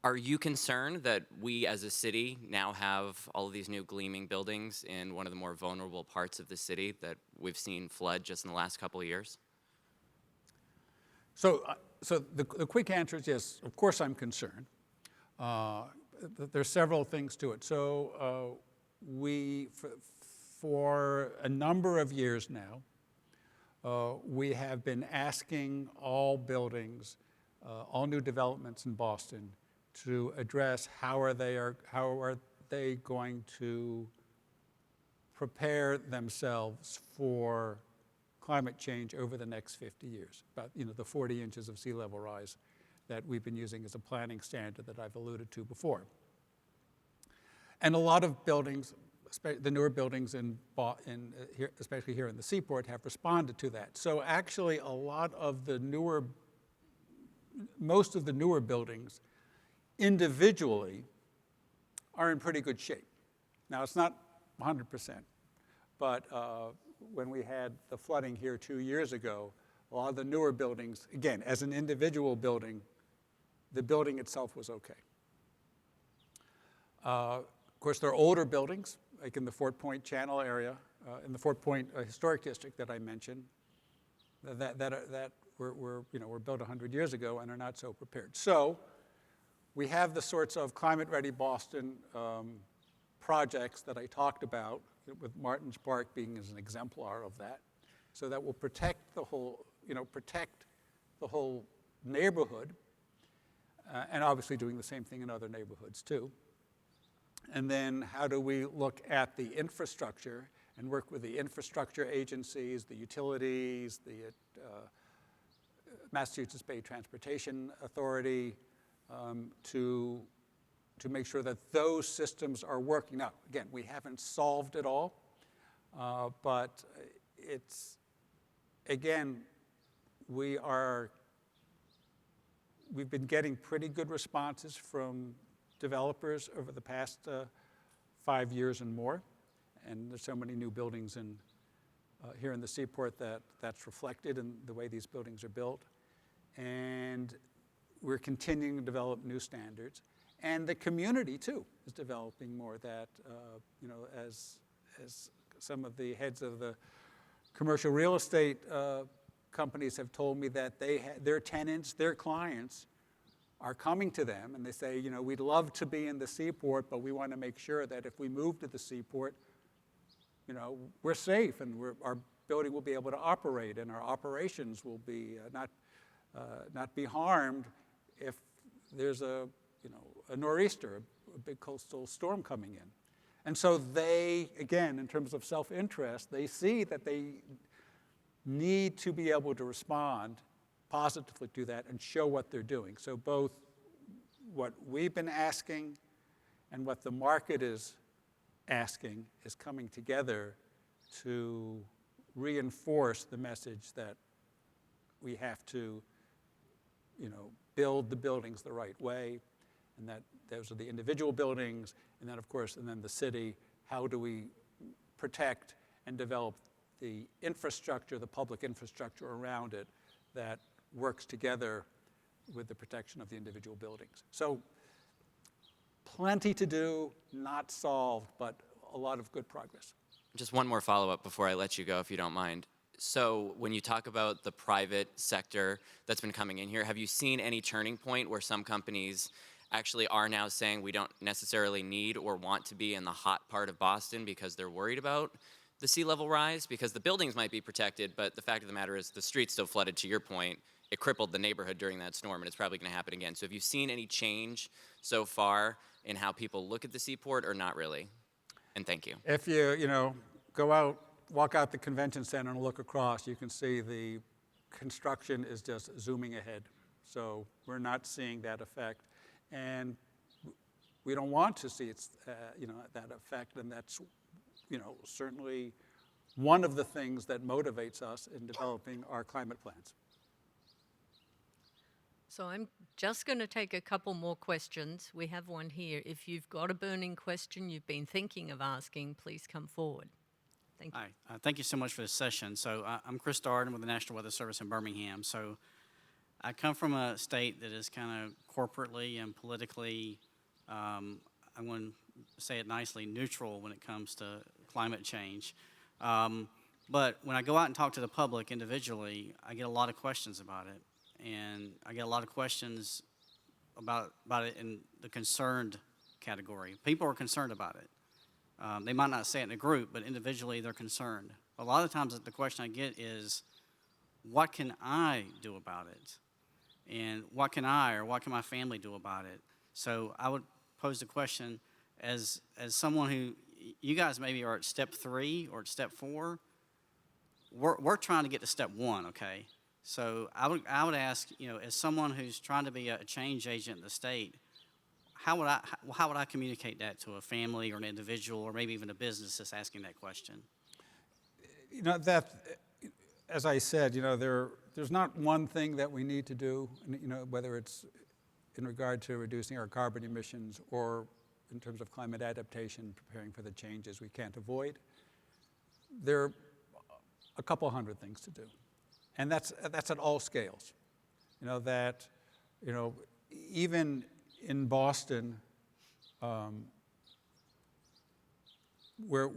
Are you concerned that we as a city now have all of these new gleaming buildings in one of the more vulnerable parts of the city that we've seen flood just in the last couple of years? So the quick answer is yes, of course I'm concerned. There's several things to it. So we, for a number of years now, we have been asking all buildings, all new developments in Boston, to address how are they going to prepare themselves for climate change over the next 50 years, about the 40 inches of sea level rise that we've been using as a planning standard that I've alluded to before. And a lot of buildings, the newer buildings here, especially here in the Seaport, have responded to that. So actually most of the newer buildings individually are in pretty good shape. Now it's not 100%, but when we had the flooding here 2 years ago, a lot of the newer buildings, again, as an individual building, the building itself was okay. Of course, there are older buildings, like in the Fort Point Channel area, in the Fort Point Historic District that I mentioned, that were built 100 years ago and are not so prepared. So we have the sorts of climate-ready Boston projects that I talked about, with Martin's Park being as an exemplar of that. So that will protect the whole neighborhood, and obviously doing the same thing in other neighborhoods too. And then how do we look at the infrastructure and work with the infrastructure agencies, the utilities, the Massachusetts Bay Transportation Authority, to make sure that those systems are working. Now, again, we haven't solved it all, but it's, again, we've been getting pretty good responses from developers over the past 5 years and more, and there's so many new buildings here in the Seaport that's reflected in the way these buildings are built. And we're continuing to develop new standards. And the community, too, is developing more that, as some of the heads of the commercial real estate companies have told me that their tenants, their clients, are coming to them and they say, we'd love to be in the Seaport, but we want to make sure that if we move to the Seaport, we're safe and our building will be able to operate and our operations will be not be harmed if there's a nor'easter, a big coastal storm coming in. And so they, again, in terms of self-interest, they see that they need to be able to respond positively to that and show what they're doing. So both what we've been asking and what the market is asking is coming together to reinforce the message that we have to build the buildings the right way, and that those are the individual buildings, and then, of course, and then the city, how do we protect and develop the infrastructure, the public infrastructure around it that works together with the protection of the individual buildings. So plenty to do, not solved, but a lot of good progress. Just one more follow-up before I let you go, if you don't mind. So when you talk about the private sector that's been coming in here, have you seen any turning point where some companies actually are now saying we don't necessarily need or want to be in the hot part of Boston because they're worried about the sea level rise, because the buildings might be protected, but the fact of the matter is the street's still flooded. To your point, it crippled the neighborhood during that storm, and it's probably going to happen again. So have you seen any change so far in how people look at the seaport, or not really? And thank you. If you go out, walk out the convention center and look across, you can see the construction is just zooming ahead. So we're not seeing that effect, and we don't want to see that effect, and that's certainly one of the things that motivates us in developing our climate plans. So I'm just going to take a couple more questions. We have one here. If you've got a burning question you've been thinking of asking, please come forward. Thank you. Hi, thank you so much for this session. So I'm Chris Darden with the National Weather Service in Birmingham. So I come from a state that is kind of corporately and politically, I want to say it nicely, neutral when it comes to climate change. But when I go out and talk to the public individually, I get a lot of questions about it. And I get a lot of questions about it in the concerned category. People are concerned about it. They might not say it in a group, but individually they're concerned. A lot of times the question I get is, what can I do about it? And what can my family do about it? So I would pose the question, as someone who, you guys maybe are at step 3 or at step 4, we're trying to get to step 1, okay? So I would ask, as someone who's trying to be a change agent in the state, how would I communicate that to a family or an individual or maybe even a business that's asking that question? As I said, there's not one thing that we need to do, whether it's in regard to reducing our carbon emissions or in terms of climate adaptation, preparing for the changes we can't avoid. There are a couple hundred things to do. And that's at all scales. Even in Boston, where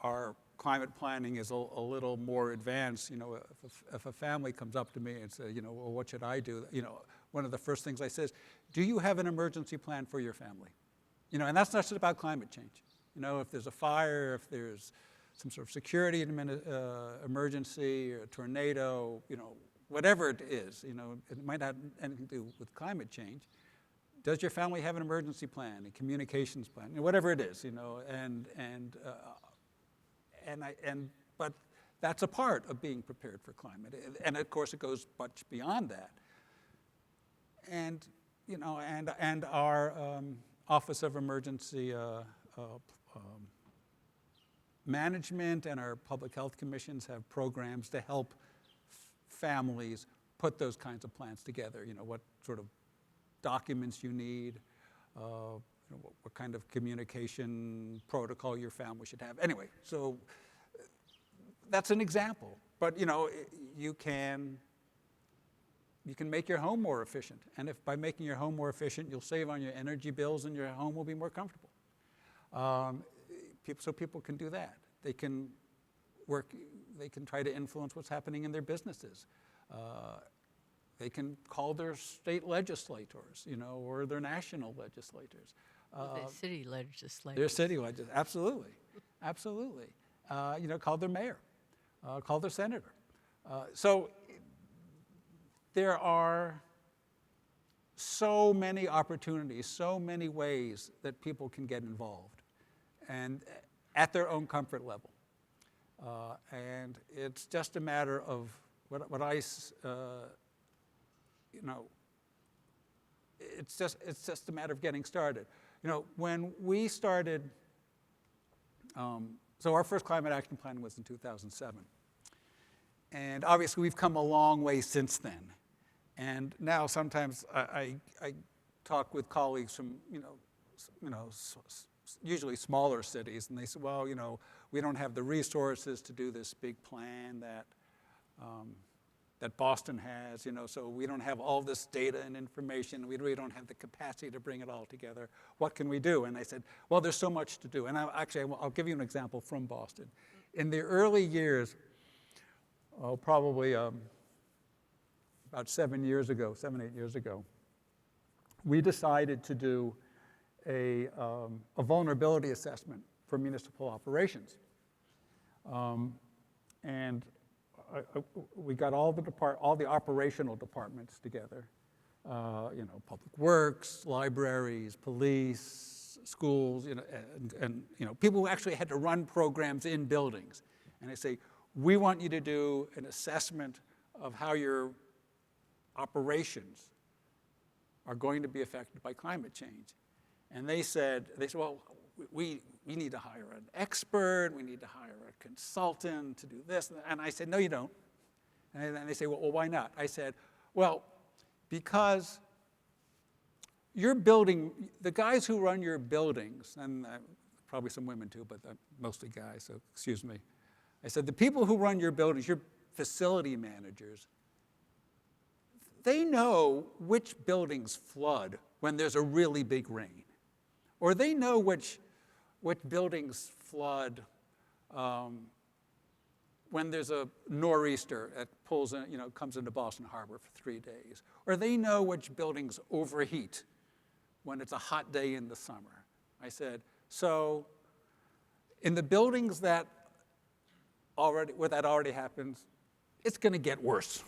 our climate planning is a little more advanced, if a family comes up to me and says, well, what should I do? One of the first things I say is, do you have an emergency plan for your family? And that's not just about climate change. If there's a fire, if there's some sort of security emergency, or a tornado, whatever it is, it might not have anything to do with climate change. Does your family have an emergency plan, a communications plan, whatever it is, but that's a part of being prepared for climate, and of course it goes much beyond that. And our Office of Emergency Management and our public health commissions have programs to help families put those kinds of plans together. What sort of documents you need, what kind of communication protocol your family should have. Anyway, so that's an example. But you can make your home more efficient, and if by making your home more efficient, you'll save on your energy bills and your home will be more comfortable. So people can do that. They can work. They can try to influence what's happening in their businesses. They can call their state legislators, or their national legislators. Their city legislators. Their city legislators, absolutely. Call their mayor, call their senator. So there are so many opportunities, so many ways that people can get involved, and at their own comfort level. And it's just a matter of what I, it's just a matter of getting started. When we started, so our first climate action plan was in 2007. And obviously we've come a long way since then. And now sometimes I talk with colleagues from, usually smaller cities, and they say, well, we don't have the resources to do this big plan that Boston has, so we don't have all this data and information. We really don't have the capacity to bring it all together. What can we do? And I said, well, there's so much to do. And I'll give you an example from Boston. In the early years, probably about 7, 8 years ago, we decided to do a vulnerability assessment for municipal operations. And we got all the operational departments together, public works, libraries, police, schools, and people who actually had to run programs in buildings. And I say, we want you to do an assessment of how your operations are going to be affected by climate change. And they said, well, we need to hire an expert, we need to hire a consultant to do this. And I said, no, you don't. And they say, well, why not? I said, well, because your building, the guys who run your buildings, and probably some women too, but mostly guys, so excuse me. I said, the people who run your buildings, your facility managers, they know which buildings flood when there's a really big rain. Or they know which buildings flood when there's a nor'easter that pulls in, comes into Boston Harbor for 3 days. Or they know which buildings overheat when it's a hot day in the summer. I said, so in the buildings where that already happens, it's going to get worse,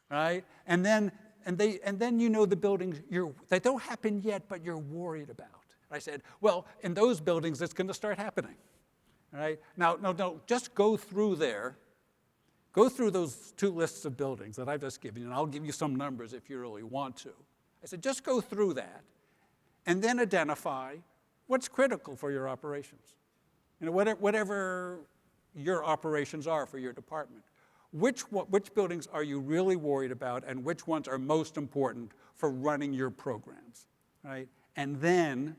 right? And then the buildings that don't happen yet, but you're worried about. I said, well, in those buildings, it's going to start happening, right? Now, no, just go through there. Go through those 2 lists of buildings that I've just given you, and I'll give you some numbers if you really want to. I said, just go through that, and then identify what's critical for your operations. Whatever your operations are for your department. Which buildings are you really worried about, and which ones are most important for running your programs, right? And then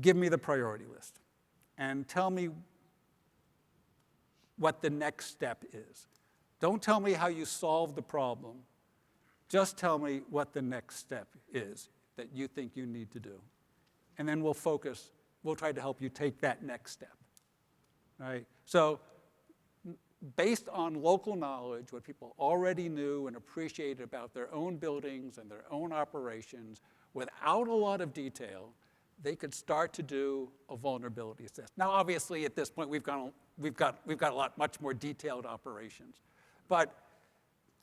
give me the priority list and tell me what the next step is. Don't tell me how you solve the problem. Just tell me what the next step is that you think you need to do. And then we'll try to help you take that next step, right? So based on local knowledge, what people already knew and appreciated about their own buildings and their own operations, without a lot of detail, they could start to do a vulnerability assessment. Now, obviously, at this point, we've got a lot much more detailed operations, but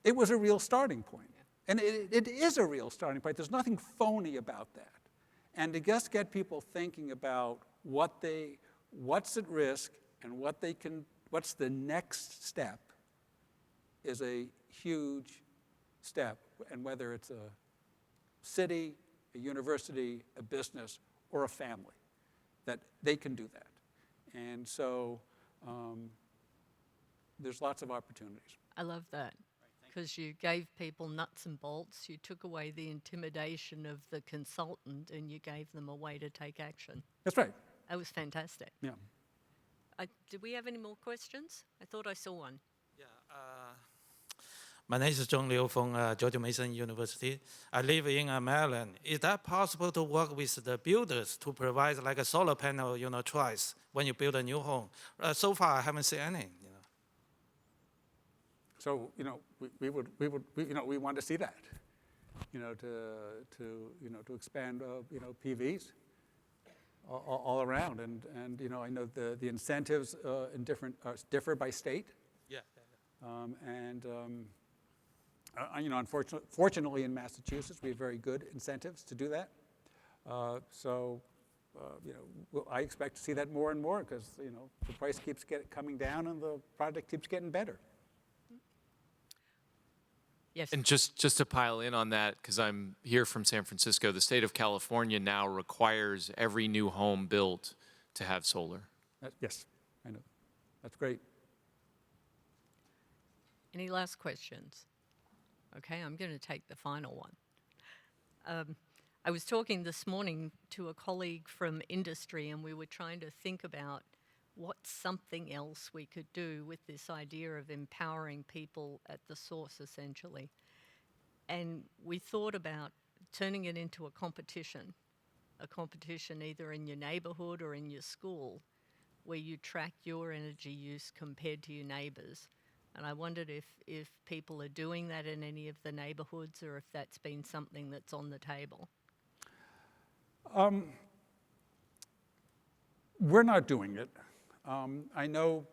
it was a real starting point, and it is a real starting point. There's nothing phony about that, and to just get people thinking about what's at risk and what's the next step is a huge step, and whether it's a city, a university, a business, or a family, that they can do that. And so there's lots of opportunities. I love that, because you gave people nuts and bolts. You took away the intimidation of the consultant, and you gave them a way to take action. That's right. That was fantastic. Yeah. Did we have any more questions? I thought I saw one. Yeah. My name is John Liu from George Mason University. I live in Maryland. Is that possible to work with the builders to provide like a solar panel, choice when you build a new home? So far, I haven't seen any. So we want to see that, to expand PVs all around, and I know the incentives differ by state. Yeah. Fortunately in Massachusetts, we have very good incentives to do that. I expect to see that more and more because the price keeps coming down and the product keeps getting better. Yes. And just to pile in on that, because I'm here from San Francisco, the state of California now requires every new home built to have solar. Yes, I know. That's great. Any last questions? Okay, I'm going to take the final one. I was talking this morning to a colleague from industry, and we were trying to think about what's something else we could do with this idea of empowering people at the source, essentially. And we thought about turning it into a competition either in your neighborhood or in your school, where you track your energy use compared to your neighbors. And I wondered if people are doing that in any of the neighbourhoods or if that's been something that's on the table. We're not doing it. I know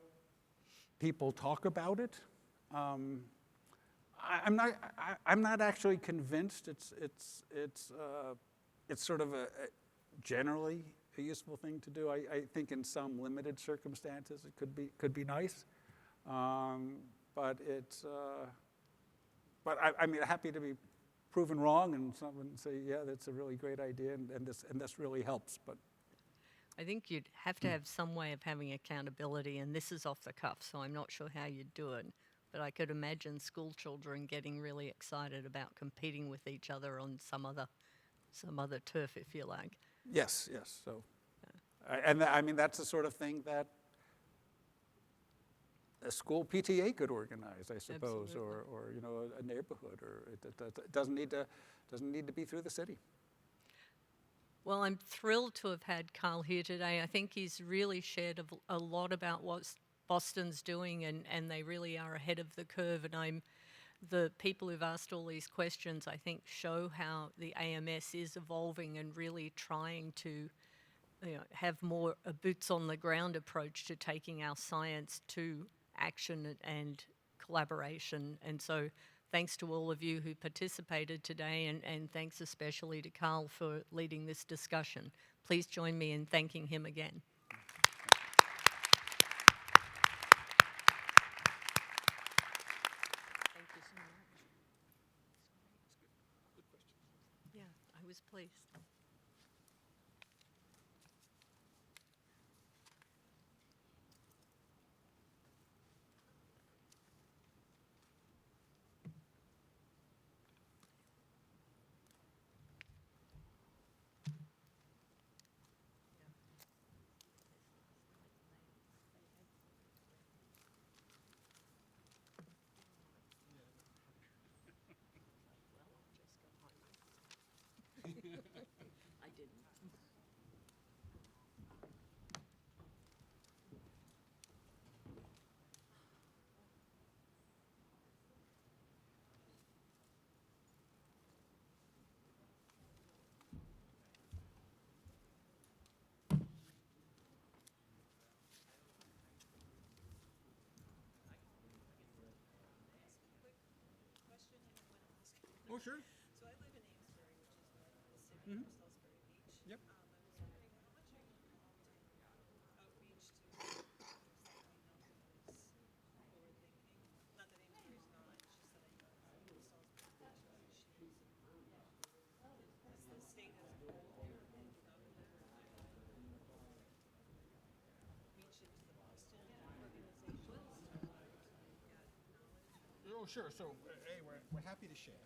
people talk about it. I'm not actually convinced it's sort of a generally a useful thing to do. I think in some limited circumstances it could be nice, but I mean, happy to be proven wrong and someone say, yeah, that's a really great idea and this really helps. But I think you'd have to have some way of having accountability, and this is off the cuff, so I'm not sure how you'd do it. But I could imagine school children getting really excited about competing with each other on some other turf, if you like. yes. So, I mean, that's the sort of thing that a school PTA could organize, I suppose, Absolutely. or you know, a neighborhood, or it doesn't need to be through the city. Well, I'm thrilled to have had Carl here today. I think he's really shared a lot about what Boston's doing, and they really are ahead of the curve. And the people who've asked all these questions, I think, show how the AMS is evolving and really trying to have more a boots on the ground approach to taking our science to action and collaboration. And so thanks to all of you who participated today, and thanks especially to Carl for leading this discussion. Please join me in thanking him again. Thank you so much. Yeah, I was pleased. I didn't. Oh, sure. So I live in Amesbury, which is north of the city, of Salisbury Beach. Yep. I was wondering, how much are you involved in outreach to communities that may not be as forward-thinking? Not that Amesbury's not, it's just that I know Salisbury Beach has issues. Has the state as a whole and the governor reach into the Boston organizations to get knowledge? Oh, sure. So, hey, we're happy to share.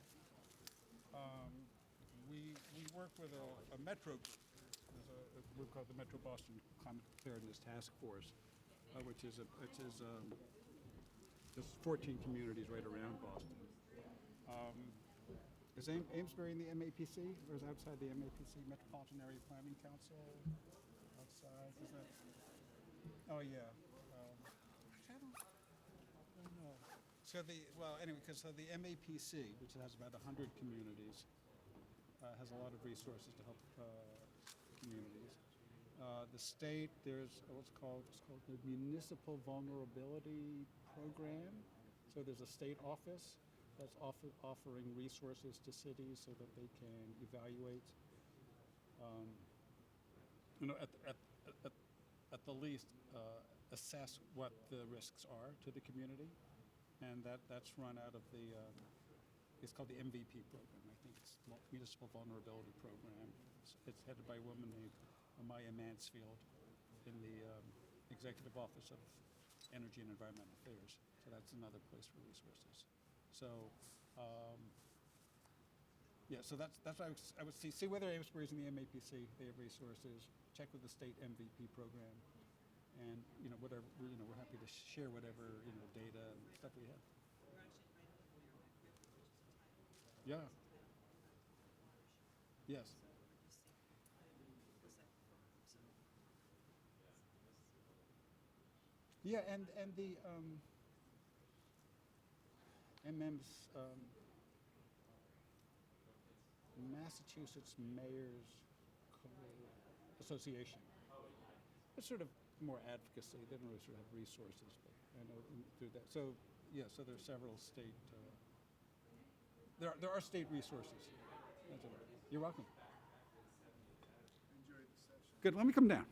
We work with a metro. There's a group called the Metro Boston Climate Preparedness Task Force, which is there's 14 communities right around Boston. Is Amesbury in the MAPC, or is it outside the MAPC, Metropolitan Area Planning Council? Outside, is that? Oh yeah. I don't know. So the MAPC, which has about 100 communities, has a lot of resources to help communities. The state, there's what's called the Municipal Vulnerability Program. So there's a state office that's offering resources to cities so that they can evaluate, at the least, assess what the risks are to the community. And that's run out of it's called the MVP program. I think it's Municipal Vulnerability Program. It's headed by a woman named Maya Mansfield in the Executive Office of Energy and Environmental Affairs. So that's another place for resources. So, so that's what I would see whether Amesbury's in the MAPC. They have resources. Check with the state MVP program. And whatever we're happy to share whatever data and stuff we have. We're actually right on the border of Vancouver, which is a title. Yeah. It's a title partnership. Yes. So we're just seeing the site perform. So. Yeah, and the MM's Massachusetts Mayors Association. It's sort of more advocacy. They don't really sort of have resources, but I know through that. So yeah, so there are several state. There are state resources. That's it. You're welcome. Enjoyed the session. Good. Let me come down.